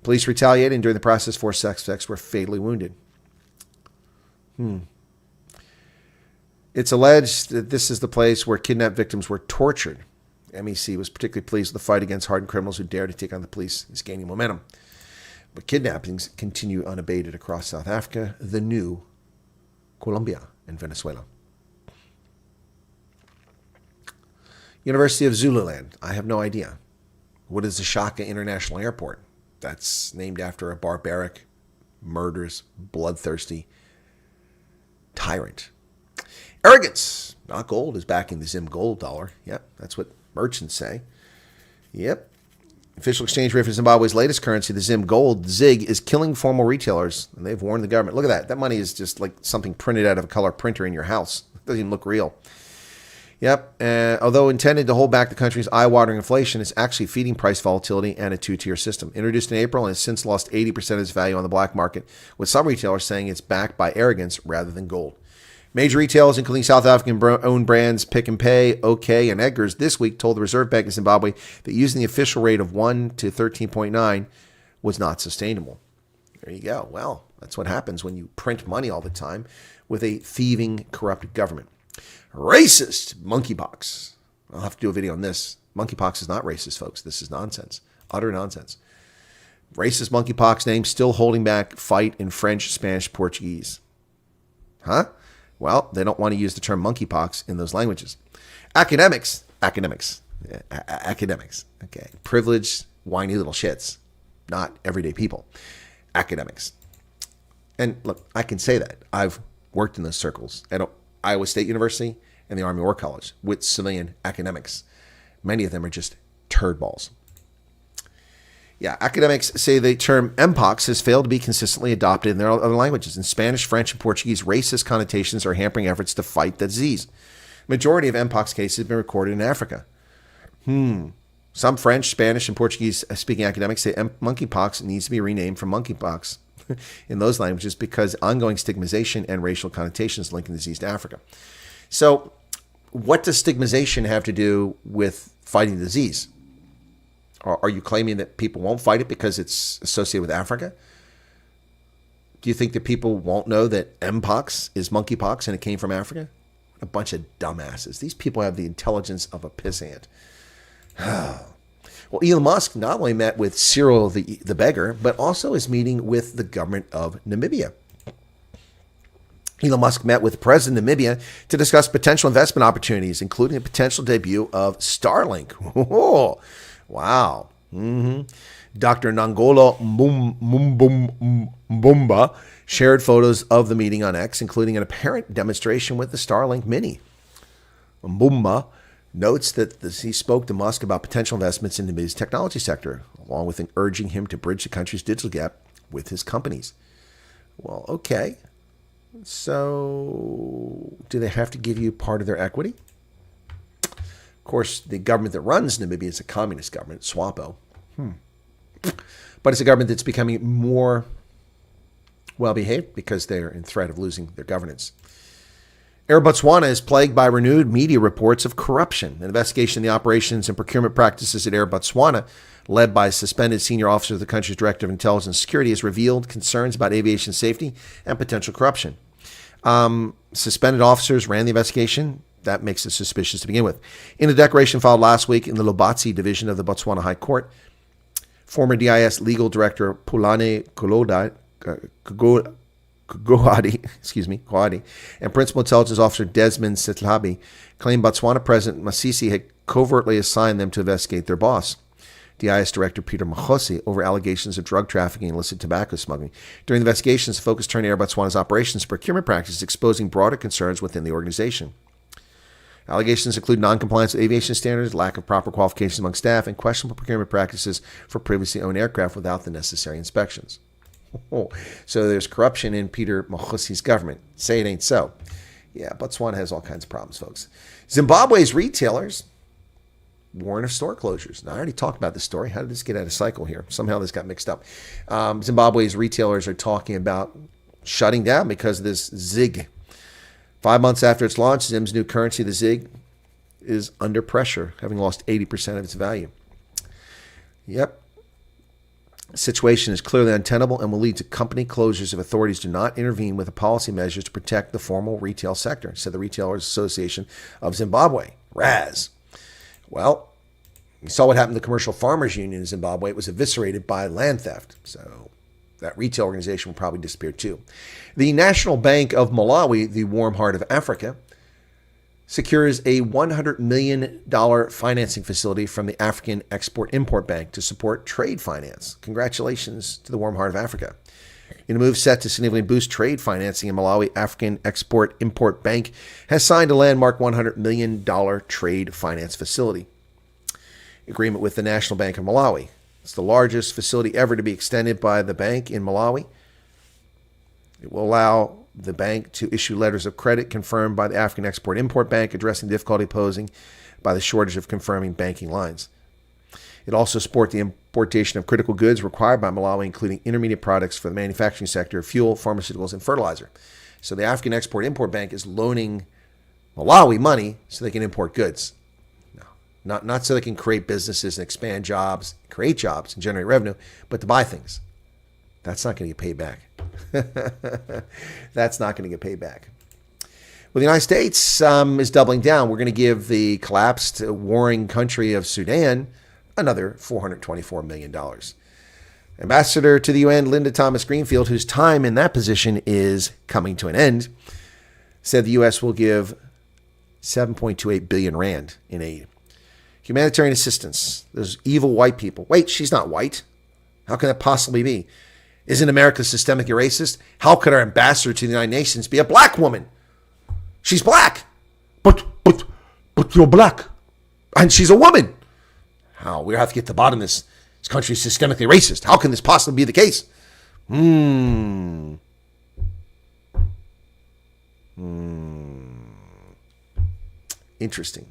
Police retaliated, and during the process, 4 suspects were fatally wounded. It's alleged that this is the place where kidnapped victims were tortured. MEC was particularly pleased with the fight against hardened criminals who dare to take on the police. It's gaining momentum. But kidnappings continue unabated across South Africa, the new Colombia, and Venezuela. University of Zululand. I have no idea. What is the Shaka International Airport? That's named after a barbaric, murderous, bloodthirsty tyrant. Arrogance, not gold, is backing the Zim gold dollar. Yep, that's what merchants say. Yep. Official exchange rate for Zimbabwe's latest currency, the Zim gold, ZIG, is killing formal retailers, and they've warned the government. Look at that. That money is just like something printed out of a color printer in your house. Doesn't even look real. Yep. Although intended to hold back the country's eye-watering inflation, it's actually feeding price volatility and a two-tier system. Introduced in April and has since lost 80% of its value on the black market, with some retailers saying it's backed by arrogance rather than gold. Major retailers, including South African-owned brands Pick n Pay, OK, and Edgar's, this week told the Reserve Bank of Zimbabwe that using the official rate of 1 to 13.9 was not sustainable. There you go. Well, that's what happens when you print money all the time with a thieving, corrupt government. Racist monkeypox. I'll have to do a video on this. Monkeypox is not racist, folks. This is nonsense. Utter nonsense. Racist monkeypox name still holding back fight in French, Spanish, Portuguese. Huh? Well, they don't want to use the term monkeypox in those languages. Academics. Okay. Privileged, whiny little shits. Not everyday people. Academics. And look, I can say that. I've worked in those circles at Iowa State University and the Army War College with civilian academics. Many of them are just turd balls. Yeah, academics say the term mpox has failed to be consistently adopted in their other languages. In Spanish, French, and Portuguese, racist connotations are hampering efforts to fight the disease. Majority of mpox cases have been recorded in Africa. Some French, Spanish, and Portuguese-speaking academics say monkeypox needs to be renamed from monkeypox in those languages because ongoing stigmatization and racial connotations linking the disease to Africa. So what does stigmatization have to do with fighting the disease? Are you claiming that people won't fight it because it's associated with Africa? Do you think that people won't know that mpox is monkeypox and it came from Africa? A bunch of dumbasses. These people have the intelligence of a pissant. Well, Elon Musk not only met with Cyril the beggar, but also is meeting with the government of Namibia. Elon Musk met with the president of Namibia to discuss potential investment opportunities, including the potential debut of Starlink. Oh, wow. Dr. Nangolo Mbumba shared photos of the meeting on X, including an apparent demonstration with the Starlink Mini. Mbumba notes that he spoke to Musk about potential investments in Namibia's technology sector, along with urging him to bridge the country's digital gap with his companies. Well, okay. So, do they have to give you part of their equity? Of course, the government that runs Namibia is a communist government, SWAPO. But it's a government that's becoming more well-behaved because they're in threat of losing their governance. Air Botswana is plagued by renewed media reports of corruption. An investigation in the operations and procurement practices at Air Botswana, led by a suspended senior officer of the country's Director of Intelligence and Security, has revealed concerns about aviation safety and potential corruption. Suspended officers ran the investigation. That makes it suspicious to begin with. In a declaration filed last week in the Lobatse division of the Botswana High Court, former DIS legal director Pulane Kogadi, and principal intelligence officer Desmond Setlabi claimed Botswana President Masisi had covertly assigned them to investigate their boss, DIS Director Peter Makhosi, over allegations of drug trafficking and illicit tobacco smuggling. During the investigations, the focus turned to Air Botswana's operations and procurement practices, exposing broader concerns within the organization. Allegations include noncompliance with aviation standards, lack of proper qualifications among staff, and questionable procurement practices for previously owned aircraft without the necessary inspections. So there's corruption in Peter Makhosi's government. Say it ain't so. Yeah, Botswana has all kinds of problems, folks. Zimbabwe's retailers warn of store closures. Now, I already talked about this story. How did this get out of cycle here? Somehow this got mixed up. Zimbabwe's retailers are talking about shutting down because of this ZiG. 5 months after its launch, Zim's new currency, the ZiG, is under pressure, having lost 80% of its value. Yep. The situation is clearly untenable and will lead to company closures if authorities do not intervene with the policy measures to protect the formal retail sector, said the Retailers Association of Zimbabwe, RAZ. Well, you saw what happened to the Commercial Farmers Union in Zimbabwe. It was eviscerated by land theft. So that retail organization will probably disappear too. The National Bank of Malawi, the warm heart of Africa, secures a $100 million financing facility from the African Export-Import Bank to support trade finance. Congratulations to the warm heart of Africa. In a move set to significantly boost trade financing in Malawi, African Export-Import Bank has signed a landmark $100 million trade finance facility agreement with the National Bank of Malawi. It's the largest facility ever to be extended by the bank in Malawi. It will allow the bank to issue letters of credit confirmed by the African Export-Import Bank, addressing the difficulty posing by the shortage of confirming banking lines. It also supports the importation of critical goods required by Malawi, including intermediate products for the manufacturing sector, fuel, pharmaceuticals, and fertilizer. So the African Export-Import Bank is loaning Malawi money so they can import goods. No, not so they can create businesses and expand jobs, create jobs and generate revenue, but to buy things. That's not going to get paid back. That's not going to get paid back. Well, the United States is doubling down. We're going to give the collapsed warring country of Sudan another $424 million. Ambassador to the UN, Linda Thomas-Greenfield, whose time in that position is coming to an end, said the U.S. will give 7.28 billion rand in aid. Humanitarian assistance. Those evil white people. Wait, she's not white. How can that possibly be? Isn't America systemically racist? How could our ambassador to the United Nations be a black woman? She's black. But you're black. And she's a woman. How? We have to get to the bottom of this. This country is systemically racist. How can this possibly be the case? Interesting.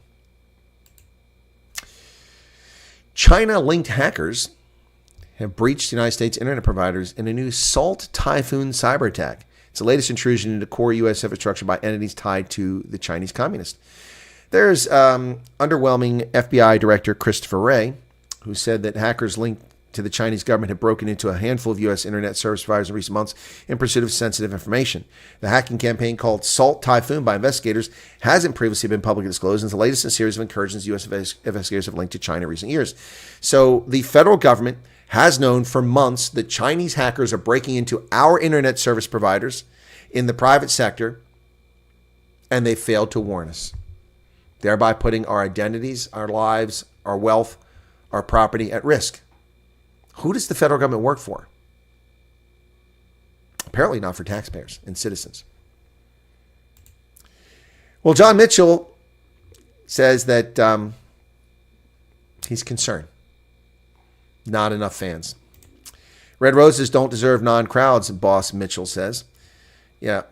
China-linked hackers have breached the United States internet providers in a new Salt Typhoon cyber attack. It's the latest intrusion into core U.S. infrastructure by entities tied to the Chinese communists. There's underwhelming FBI Director Christopher Wray, who said that hackers linked to the Chinese government have broken into a handful of U.S. internet service providers in recent months in pursuit of sensitive information. The hacking campaign, called Salt Typhoon by investigators, hasn't previously been publicly disclosed and is the latest in a series of incursions U.S. investigators have linked to China in recent years. So the federal government has known for months that Chinese hackers are breaking into our internet service providers in the private sector, and they failed to warn us, thereby putting our identities, our lives, our wealth, our property at risk. Who does the federal government work for? Apparently not for taxpayers and citizens. Well, John Mitchell says that he's concerned. Not enough fans. Red Roses don't deserve non-crowds, Boss Mitchell says. Yeah.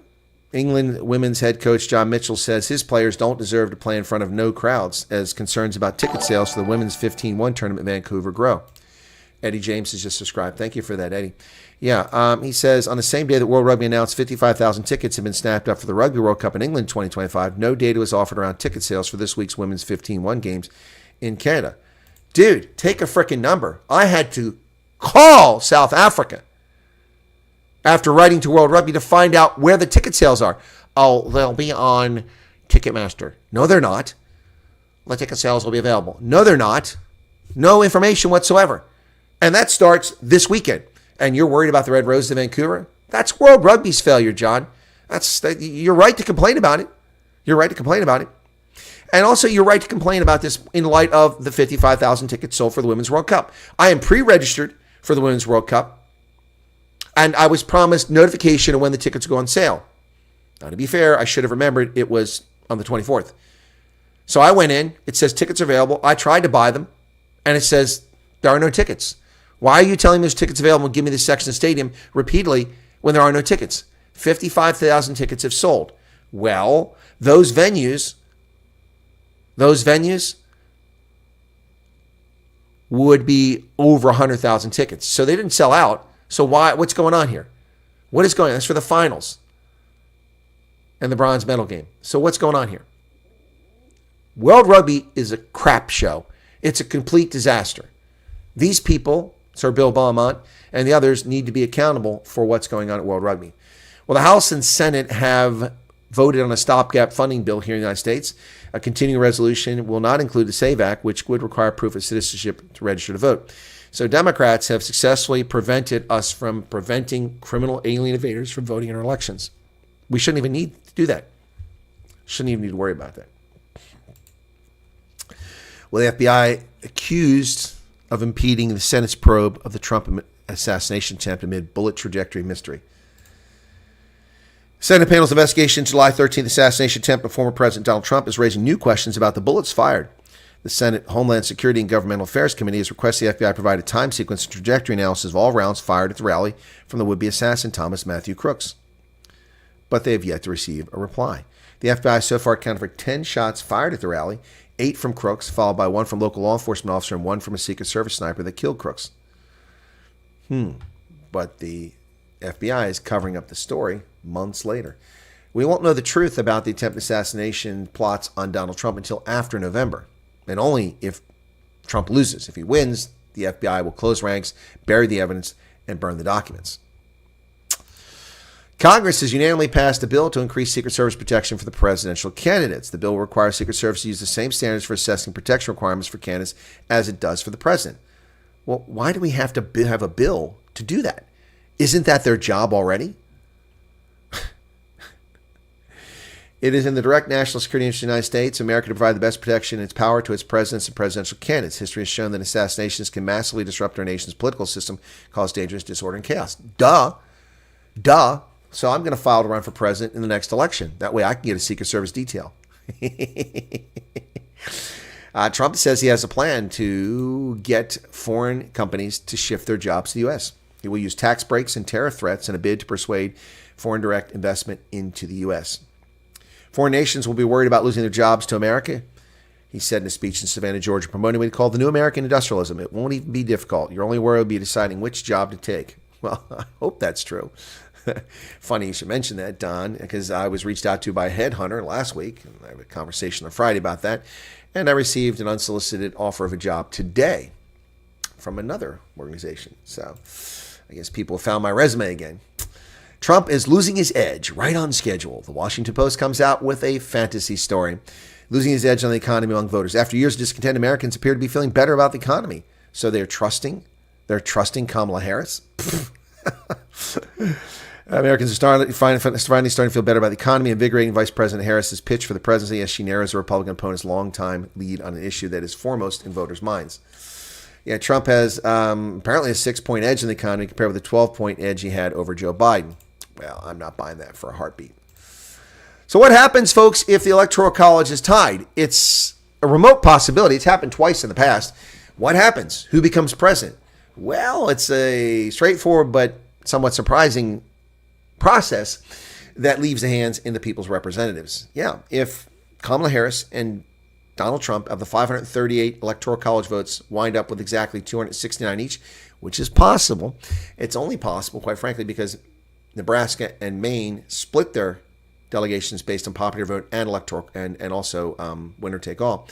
England women's head coach John Mitchell says his players don't deserve to play in front of no crowds as concerns about ticket sales for the women's 15-1 tournament in Vancouver grow. Eddie James has just subscribed. Thank you for that, Eddie. Yeah, he says, on the same day that World Rugby announced 55,000 tickets have been snapped up for the Rugby World Cup in England 2025, no data was offered around ticket sales for this week's women's 15-1 games in Canada. Dude, take a frickin' number. I had to call South Africa after writing to World Rugby to find out where the ticket sales are. Oh, they'll be on Ticketmaster. No, they're not. The ticket sales will be available. No, they're not. No information whatsoever. And that starts this weekend. And you're worried about the Red Roses of Vancouver? That's World Rugby's failure, John. You're right to complain about it. You're right to complain about it. And also, you're right to complain about this in light of the 55,000 tickets sold for the Women's World Cup. I am pre-registered for the Women's World Cup, and I was promised notification of when the tickets go on sale. Now, to be fair, I should have remembered it was on the 24th. So I went in. It says tickets are available. I tried to buy them, and it says there are no tickets. Why are you telling me there's tickets available and give me this section of stadium repeatedly when there are no tickets? 55,000 tickets have sold. Well, those venues would be over 100,000 tickets. So they didn't sell out. So what's going on here? What is going on? That's for the finals and the bronze medal game. So what's going on here? World Rugby is a crap show. It's a complete disaster. These people, Sir Bill Beaumont and the others, need to be accountable for what's going on at World Rugby. Well, the House and Senate have voted on a stopgap funding bill here in the United States. A continuing resolution will not include the SAVE Act, which would require proof of citizenship to register to vote. So Democrats have successfully prevented us from preventing criminal alien invaders from voting in our elections. We shouldn't even need to do that. Shouldn't even need to worry about that. Well, the FBI accused of impeding the Senate's probe of the Trump assassination attempt amid bullet trajectory mystery. Senate panel's investigation into July 13th assassination attempt of former President Donald Trump is raising new questions about the bullets fired. The Senate Homeland Security and Governmental Affairs Committee has requested the FBI provide a time sequence and trajectory analysis of all rounds fired at the rally from the would-be assassin Thomas Matthew Crooks. but they have yet to receive a reply. The FBI so far accounted for 10 shots fired at the rally, 8 from Crooks, followed by 1 from local law enforcement officer and 1 from a Secret Service sniper that killed Crooks. But the FBI is covering up the story months later. We won't know the truth about the attempted assassination plots on Donald Trump until after November, and only if Trump loses. If he wins, the FBI will close ranks, bury the evidence, and burn the documents. Congress has unanimously passed a bill to increase Secret Service protection for the presidential candidates. The bill will require Secret Service to use the same standards for assessing protection requirements for candidates as it does for the president. Well, why do we have to have a bill to do that? Isn't that their job already? It is in the direct national security interest of the United States, America, to provide the best protection in its power to its presidents and presidential candidates. History has shown that assassinations can massively disrupt our nation's political system, cause dangerous disorder and chaos. Duh. So I'm going to file to run for president in the next election. That way I can get a Secret Service detail. Trump says he has a plan to get foreign companies to shift their jobs to the U.S. He will use tax breaks and tariff threats in a bid to persuade foreign direct investment into the U.S. Foreign nations will be worried about losing their jobs to America, he said in a speech in Savannah, Georgia, promoting what he called the new American industrialism. It won't even be difficult. Your only worry will be deciding which job to take. Well, I hope that's true. Funny you should mention that, Don, because I was reached out to by a headhunter last week. And I had a conversation on Friday about that. And I received an unsolicited offer of a job today from another organization. So I guess people have found my resume again. Trump is losing his edge right on schedule. The Washington Post comes out with a fantasy story. Losing his edge on the economy among voters. After years of discontent, Americans appear to be feeling better about the economy. So they're trusting Kamala Harris. Americans are finally starting to feel better about the economy, invigorating Vice President Harris's pitch for the presidency as she narrows her Republican opponent's long-time lead on an issue that is foremost in voters' minds. Yeah, Trump has apparently a 6-point edge in the economy compared with the 12-point edge he had over Joe Biden. Well, I'm not buying that for a heartbeat. So what happens, folks, if the Electoral College is tied? It's a remote possibility. It's happened twice in the past. What happens? Who becomes president? Well, it's a straightforward but somewhat surprising process that leaves the hands in the people's representatives. Yeah, if Kamala Harris and Donald Trump of the 538 Electoral College votes wind up with exactly 269 each, which is possible. It's only possible, quite frankly, because Nebraska and Maine split their delegations based on popular vote and electoral and also winner take all,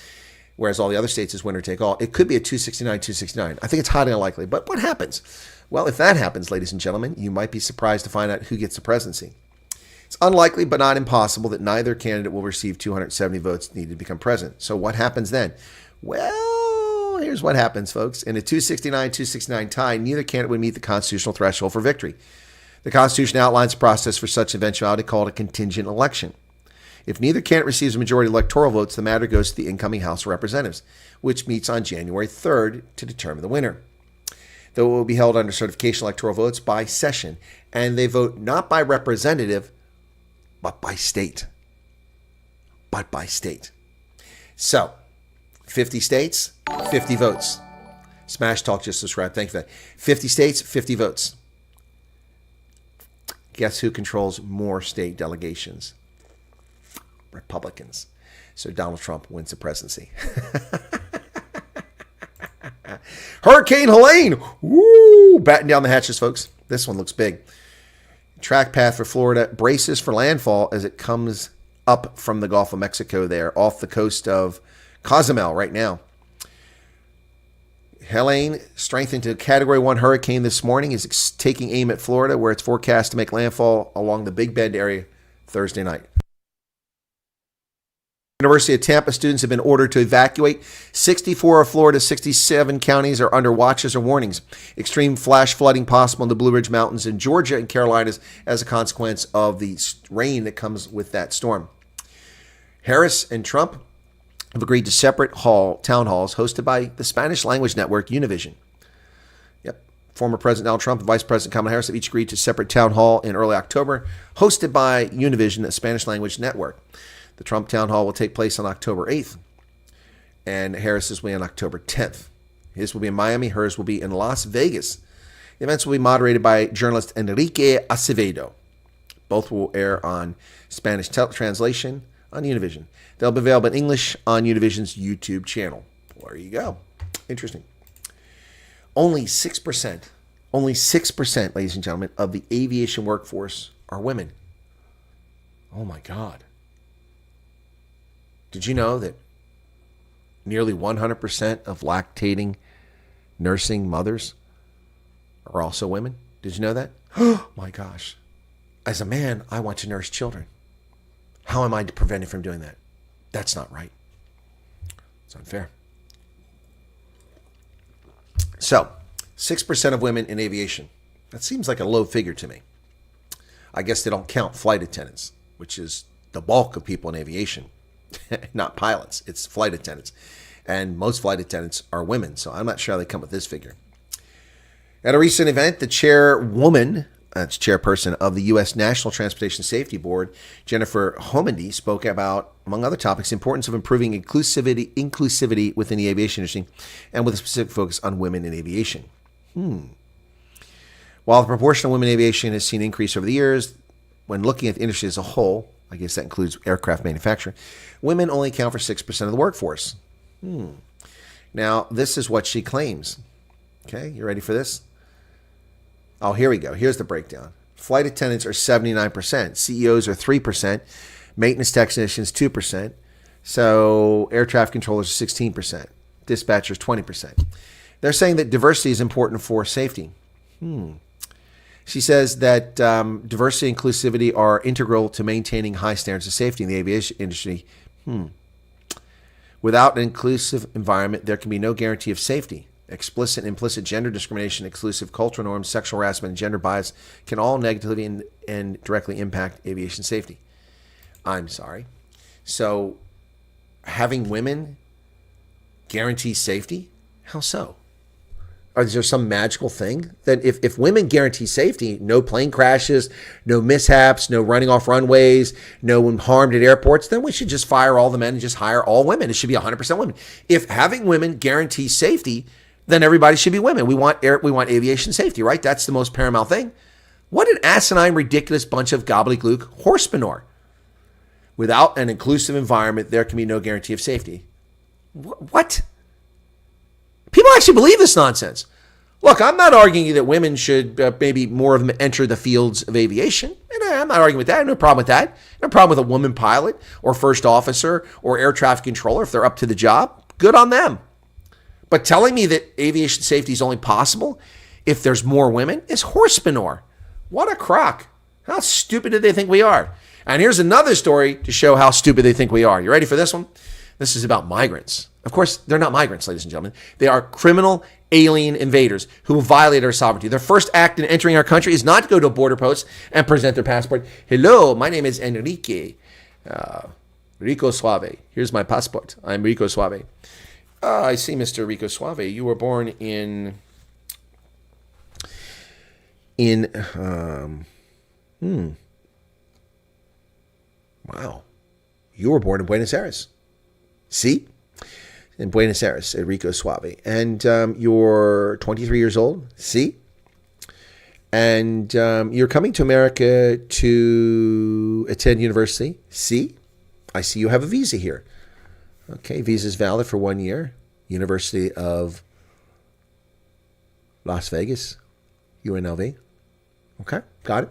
whereas all the other states is winner take all. It could be a 269. I think it's highly unlikely. But what happens? Well, if that happens, ladies and gentlemen, you might be surprised to find out who gets the presidency. It's unlikely, but not impossible, that neither candidate will receive 270 votes needed to become president. So what happens then? Well, here's what happens, folks. In a 269 tie, neither candidate would meet the constitutional threshold for victory. The Constitution outlines a process for such eventuality called a contingent election. If neither candidate receives a majority of electoral votes, the matter goes to the incoming House of Representatives, which meets on January 3rd to determine the winner. Though it will be held under certification electoral votes by session, and they vote not by representative, but by state. So, 50 states, 50 votes. Smash Talk just subscribed. Thank you for that. 50 states, 50 votes. Guess who controls more state delegations? Republicans. So Donald Trump wins the presidency. Hurricane Helene. Woo! Batten down the hatches, folks. This one looks big. Track path for Florida braces for landfall as it comes up from the Gulf of Mexico there, off the coast of Cozumel right now. Helene, strengthened to Category 1 hurricane this morning, is taking aim at Florida, where it's forecast to make landfall along the Big Bend area Thursday night. University of Tampa students have been ordered to evacuate. 64 of Florida's 67 counties are under watches or warnings. Extreme flash flooding possible in the Blue Ridge Mountains in Georgia and Carolinas as a consequence of the rain that comes with that storm. Harris and Trump have agreed to separate town halls hosted by the Spanish language network Univision. Former President Donald Trump and Vice President Kamala Harris have each agreed to separate town hall in early October, hosted by Univision, a Spanish language network. The Trump town hall will take place on October 8th, and Harris's will be on October 10th. His will be in Miami, hers will be in Las Vegas. The events will be moderated by journalist Enrique Acevedo. Both will air on Spanish translation on Univision. They'll be available in English on Univision's YouTube channel. There you go. Interesting. Only 6%, ladies and gentlemen, of the aviation workforce are women. Oh my God. Did you know that nearly 100% of lactating nursing mothers are also women? Did you know that? Oh my gosh. As a man, I want to nurse children. How am I prevented from doing that? That's not right. It's unfair. So, 6% of women in aviation. That seems like a low figure to me. I guess they don't count flight attendants, which is the bulk of people in aviation. Not pilots, it's flight attendants. And most flight attendants are women, so I'm not sure how they come with this figure. At a recent event, the chairperson of the U.S. National Transportation Safety Board, Jennifer Homendy, spoke about, among other topics, the importance of improving inclusivity within the aviation industry, and with a specific focus on women in aviation. While the proportion of women in aviation has seen an increase over the years, when looking at the industry as a whole, I guess that includes aircraft manufacturing, women only account for 6% of the workforce. Now, this is what she claims. Okay, you ready for this? Oh, here we go. Here's the breakdown. Flight attendants are 79%. CEOs are 3%. Maintenance technicians, 2%. So air traffic controllers are 16%. Dispatchers, 20%. They're saying that diversity is important for safety. She says that diversity and inclusivity are integral to maintaining high standards of safety in the aviation industry. Without an inclusive environment, there can be no guarantee of safety. Explicit and implicit gender discrimination, exclusive cultural norms, sexual harassment, and gender bias can all negatively and directly impact aviation safety. I'm sorry. So, having women guarantee safety? How so? Is there some magical thing that if women guarantee safety, no plane crashes, no mishaps, no running off runways, no one harmed at airports, then we should just fire all the men and just hire all women. It should be 100% women. If having women guarantees safety, then everybody should be women. We want aviation safety, right? That's the most paramount thing. What an asinine, ridiculous bunch of gobbledygook horse manure. Without an inclusive environment, there can be no guarantee of safety. What? People actually believe this nonsense. Look, I'm not arguing that women should maybe more of them enter the fields of aviation. And I'm not arguing with that. I have no problem with that. No problem with a woman pilot or first officer or air traffic controller if they're up to the job. Good on them. But telling me that aviation safety is only possible if there's more women is horse manure. What a crock. How stupid do they think we are? And here's another story to show how stupid they think we are. You ready for this one? This is about migrants. Of course, they're not migrants, ladies and gentlemen. They are criminal alien invaders who violate our sovereignty. Their first act in entering our country is not to go to a border post and present their passport. Hello, my name is Enrique. Rico Suave. Here's my passport. I'm Rico Suave. I see, Mr. Rico Suave. You were born Wow. You were born in Buenos Aires. See? In Buenos Aires, Rico Suave. And you're 23 years old. See? And you're coming to America to attend university. See? I see you have a visa here. Okay, visa is valid for 1 year. University of Las Vegas, UNLV. Okay, got it.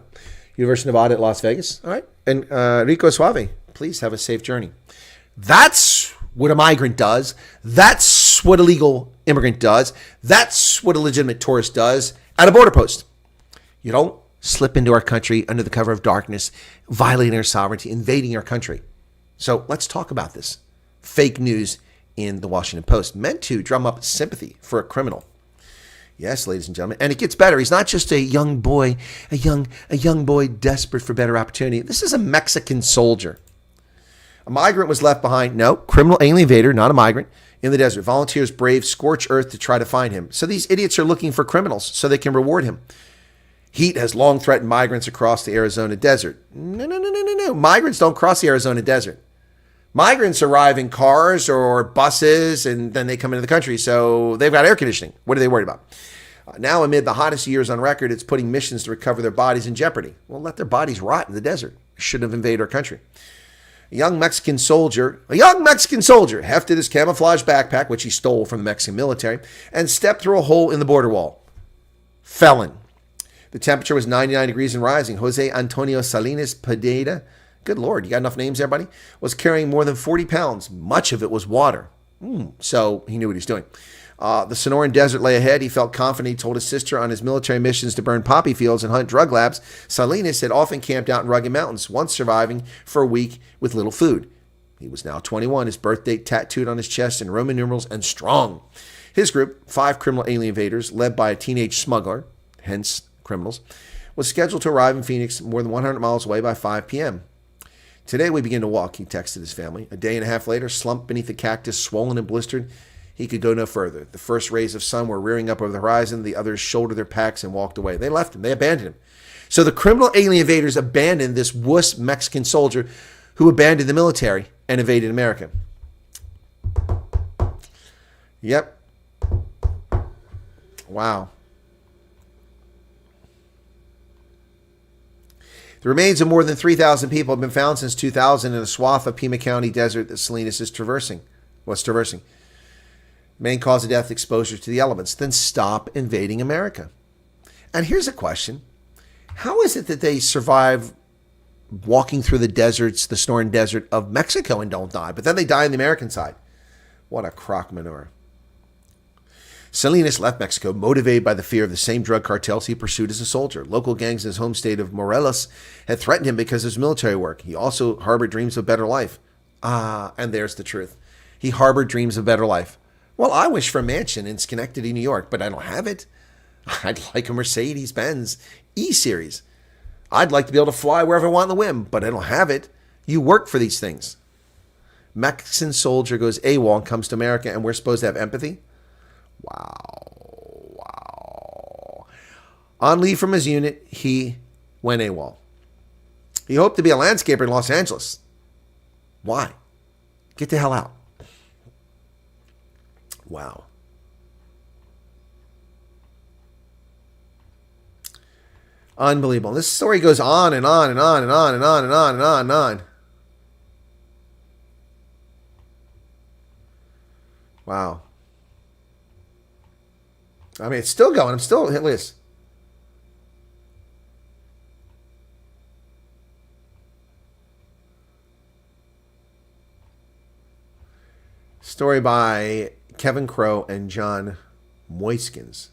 University of Nevada at Las Vegas. All right. And Rico Suave, please have a safe journey. That's what a migrant does. That's what a legal immigrant does. That's what a legitimate tourist does at a border post. You don't slip into our country under the cover of darkness, violating our sovereignty, invading our country. So let's talk about this. Fake news in the Washington Post, meant to drum up sympathy for a criminal. Yes, ladies and gentlemen, and it gets better. He's not just a young boy, a young boy desperate for better opportunity. This is a Mexican soldier. A migrant was left behind. No, criminal alien invader, not a migrant, in the desert. Volunteers brave scorched earth to try to find him. So these idiots are looking for criminals so they can reward him. Heat has long threatened migrants across the Arizona desert. No. Migrants don't cross the Arizona desert. Migrants arrive in cars or buses, and then they come into the country, so they've got air conditioning. What are they worried about? Now, amid the hottest years on record, it's putting missions to recover their bodies in jeopardy. Well, let their bodies rot in the desert. Shouldn't have invaded our country. A young Mexican soldier hefted his camouflage backpack, which he stole from the Mexican military, and stepped through a hole in the border wall. Felon. The temperature was 99 degrees and rising. Jose Antonio Salinas Pededa, good Lord, you got enough names there, buddy? Was carrying more than 40 pounds. Much of it was water. So he knew what he was doing. The Sonoran Desert lay ahead. He felt confident. He told his sister on his military missions to burn poppy fields and hunt drug labs. Salinas had often camped out in rugged mountains, once surviving for a week with little food. He was now 21, his birth date tattooed on his chest in Roman numerals, and strong. His group, 5 criminal alien invaders, led by a teenage smuggler, hence criminals, was scheduled to arrive in Phoenix more than 100 miles away by 5 p.m. Today we begin to walk, he texted his family. A day and a half later, slumped beneath a cactus, swollen and blistered, he could go no further. The first rays of sun were rearing up over the horizon. The others shouldered their packs and walked away. They left him. They abandoned him. So the criminal alien invaders abandoned this wuss Mexican soldier who abandoned the military and invaded America. Yep. Wow. The remains of more than 3,000 people have been found since 2000 in a swath of Pima County desert that Salinas was traversing. Main cause of death, exposure to the elements. Then stop invading America. And here's a question. How is it that they survive walking through the deserts, the Sonoran Desert of Mexico and don't die, but then they die on the American side? What a crock manure. Salinas left Mexico motivated by the fear of the same drug cartels he pursued as a soldier. Local gangs in his home state of Morelos had threatened him because of his military work. He also harbored dreams of a better life. And there's the truth. He harbored dreams of a better life. Well, I wish for a mansion in Schenectady, New York, but I don't have it. I'd like a Mercedes-Benz E-Series. I'd like to be able to fly wherever I want on the whim, but I don't have it. You work for these things. Mexican soldier goes AWOL and comes to America, and we're supposed to have empathy? Wow. On leave from his unit, he went AWOL. He hoped to be a landscaper in Los Angeles. Why? Get the hell out. Wow. Unbelievable. This story goes on and on and on and on and on and on and on and on. Wow. I mean, it's still going. I'm still hit list. Story by Kevin Crow and John Moiskins.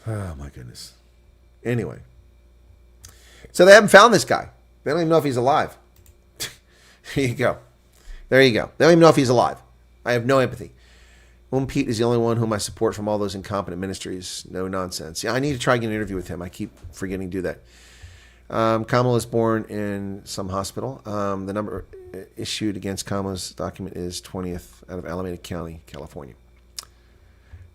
Oh, my goodness. Anyway. So they haven't found this guy. They don't even know if he's alive. There you go. There you go. They don't even know if he's alive. I have no empathy. Pete is the only one whom I support from all those incompetent ministries. No nonsense. Yeah, I need to try to get an interview with him. I keep forgetting to do that. Kamala was born in some hospital. The number issued against Kamala's document is 20th out of Alameda County, California.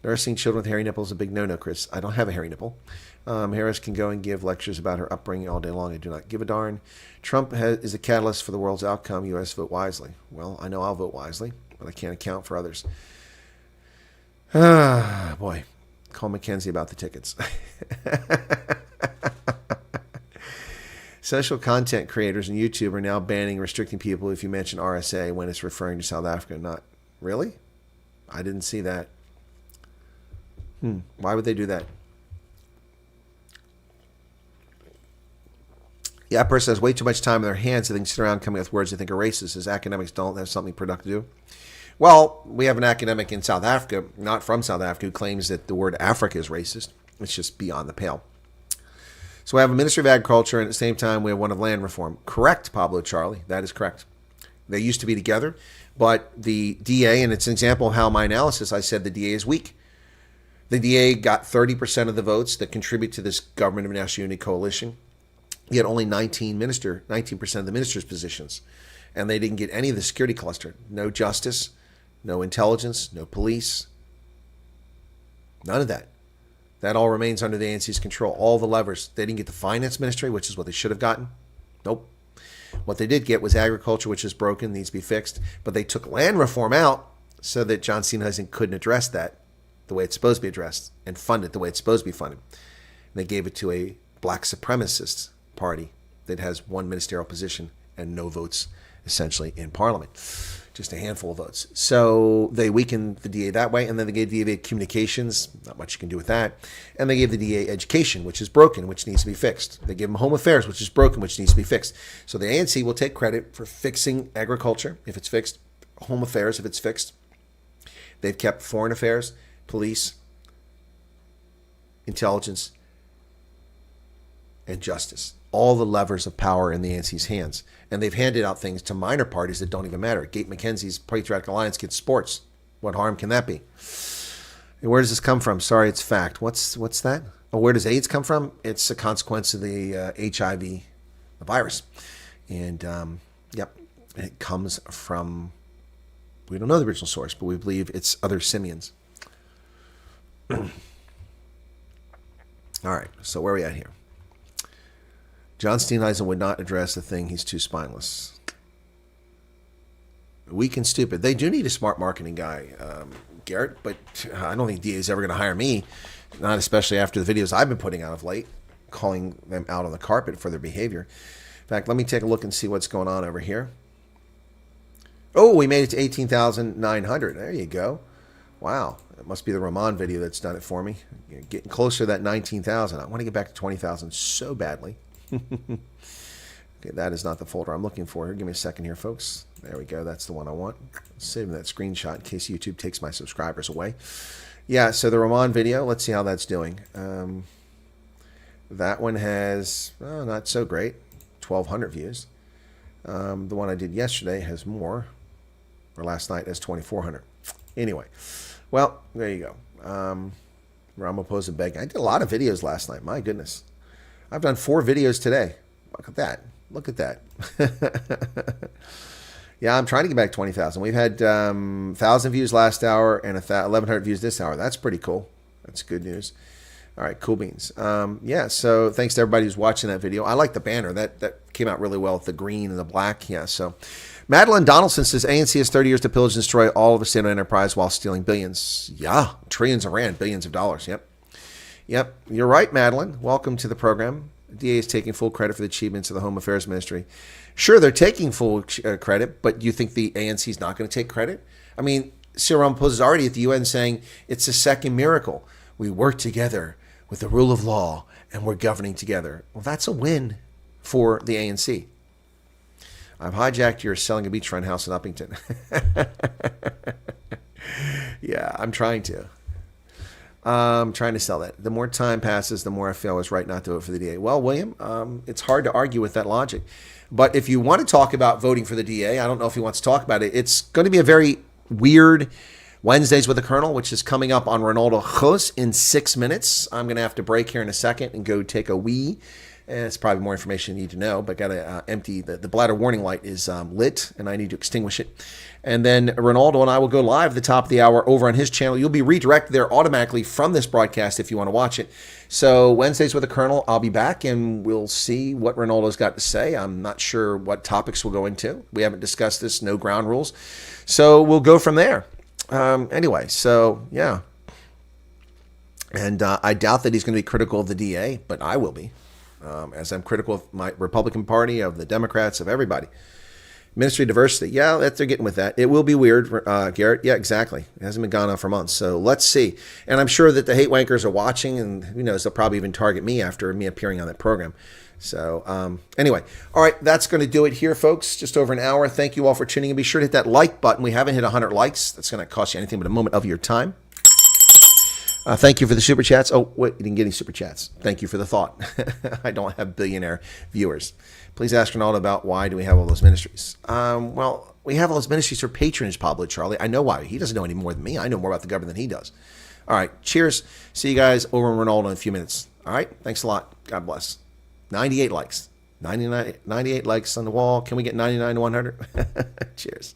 Nursing children with hairy nipples is a big no-no, Chris. I don't have a hairy nipple. Harris can go and give lectures about her upbringing all day long. I do not give a darn. Trump is a catalyst for the world's outcome. U.S. vote wisely. Well, I know I'll vote wisely, but I can't account for others. Boy. Call Mackenzie about the tickets. Social content creators and YouTube are now banning, restricting people if you mention RSA when it's referring to South Africa. Not really? I didn't see that. Why would they do that? Yeah, that person has way too much time in their hands. They can sit around coming up with words they think are racist. As academics don't have something productive to do. Well, we have an academic in South Africa, not from South Africa, who claims that the word Africa is racist. It's just beyond the pale. So we have a Ministry of Agriculture, and at the same time, we have one of Land Reform. Correct, Pablo Charlie. That is correct. They used to be together, but the DA, and it's an example of how my analysis, I said the DA is weak. The DA got 30% of the votes that contribute to this government of national unity coalition. Yet only 19% of the ministers' positions. And they didn't get any of the security cluster. No justice, no intelligence, no police. None of that. That all remains under the ANC's control. All the levers. They didn't get the finance ministry, which is what they should have gotten. Nope. What they did get was agriculture, which is broken, needs to be fixed. But they took land reform out so that John Steenhuisen couldn't address that. the way it's supposed to be addressed and funded the way it's supposed to be funded. And they gave it to a black supremacist party that has one ministerial position and no votes, essentially, in Parliament. Just a handful of votes. So they weakened the DA that way, and then they gave the DA communications, not much you can do with that, and they gave the DA education, which is broken, which needs to be fixed. They gave them home affairs, which is broken, which needs to be fixed. So the ANC will take credit for fixing agriculture, if it's fixed, home affairs, if it's fixed. They've kept foreign affairs, police, intelligence, and justice. All the levers of power in the ANC's hands. And they've handed out things to minor parties that don't even matter. Gate McKenzie's Patriotic Alliance gets sports. What harm can that be? And where does this come from? Sorry, it's fact. What's that? Oh, where does AIDS come from? It's a consequence of the HIV the virus. And, yep, it comes from, we don't know the original source, but we believe it's other simians. All right, so where are we at here? John Steenhuisen would not address the thing. He's too spineless. Weak and stupid. They do need a smart marketing guy, Garrett, but I don't think DA is ever going to hire me, not especially after the videos I've been putting out of late, calling them out on the carpet for their behavior. In fact, let me take a look and see what's going on over here. Oh, we made it to 18,900. There you go. Wow. It must be the Rahman video that's done it for me. You're getting closer to that 19,000. I want to get back to 20,000 so badly. Okay, that is not the folder I'm looking for. Give me a second here, folks. There we go. That's the one I want. Saving that screenshot in case YouTube takes my subscribers away. Yeah, so the Rahman video, let's see how that's doing. That one has, not so great, 1,200 views. The one I did yesterday has more, or last night has 2,400. Anyway, well, there you go. Ramaphosa begging. I did a lot of videos last night. My goodness. I've done 4 videos today. Look at that. Look at that. Yeah, I'm trying to get back 20,000. We've had 1,000 views last hour and 1,100 views this hour. That's pretty cool. That's good news. All right, cool beans. Yeah, so thanks to everybody who's watching that video. I like the banner. That came out really well with the green and the black. Yeah, so Madeline Donaldson says ANC has 30 years to pillage and destroy all of the state-owned enterprise while stealing billions. Yeah, trillions of rand, billions of dollars. Yep. Yep, you're right, Madeline. Welcome to the program. The DA is taking full credit for the achievements of the Home Affairs Ministry. Sure, they're taking full credit, but do you think the ANC is not going to take credit? I mean, Cyril Ramaphosa is already at the UN saying it's a second miracle. We work together with the rule of law and we're governing together. Well, that's a win for the ANC. I've hijacked your selling a beachfront house in Uppington. Yeah, I'm trying to. Trying to sell that. The more time passes, the more I feel I was right not to vote for the DA. Well, William, it's hard to argue with that logic. But if you want to talk about voting for the DA, I don't know if he wants to talk about it. It's going to be a very weird Wednesdays with the Colonel, which is coming up on Ronaldo Jos in 6 minutes. I'm going to have to break here in a second and go take a wee. It's probably more information you need to know, but got to empty. The bladder warning light is lit, and I need to extinguish it. And then Ronaldo and I will go live at the top of the hour over on his channel. You'll be redirected there automatically from this broadcast if you want to watch it. So Wednesdays with the Colonel, I'll be back, and we'll see what Ronaldo's got to say. I'm not sure what topics we'll go into. We haven't discussed this, no ground rules. So we'll go from there. Anyway, so yeah. And I doubt that he's going to be critical of the DA, but I will be. As I'm critical of my Republican Party, of the Democrats, of everybody. Ministry of Diversity. Yeah, they're getting with that. It will be weird, Garrett. Yeah, exactly. It hasn't been gone on for months. So let's see. And I'm sure that the hate wankers are watching, and who knows, they'll probably even target me after me appearing on that program. So anyway, all right, that's going to do it here, folks. Just over an hour. Thank you all for tuning in. Be sure to hit that like button. We haven't hit 100 likes. That's going to cost you anything but a moment of your time. Thank you for the super chats. Oh, wait, you didn't get any super chats. Thank you for the thought. I don't have billionaire viewers. Please ask Ronaldo about why do we have all those ministries. Well, we have all those ministries for patronage, Pablo Charlie. I know why. He doesn't know any more than me. I know more about the government than he does. All right, cheers. See you guys over on Ronaldo in a few minutes. All right, thanks a lot. God bless. 98 likes. 98 likes on the wall. Can we get 99 to 100? Cheers.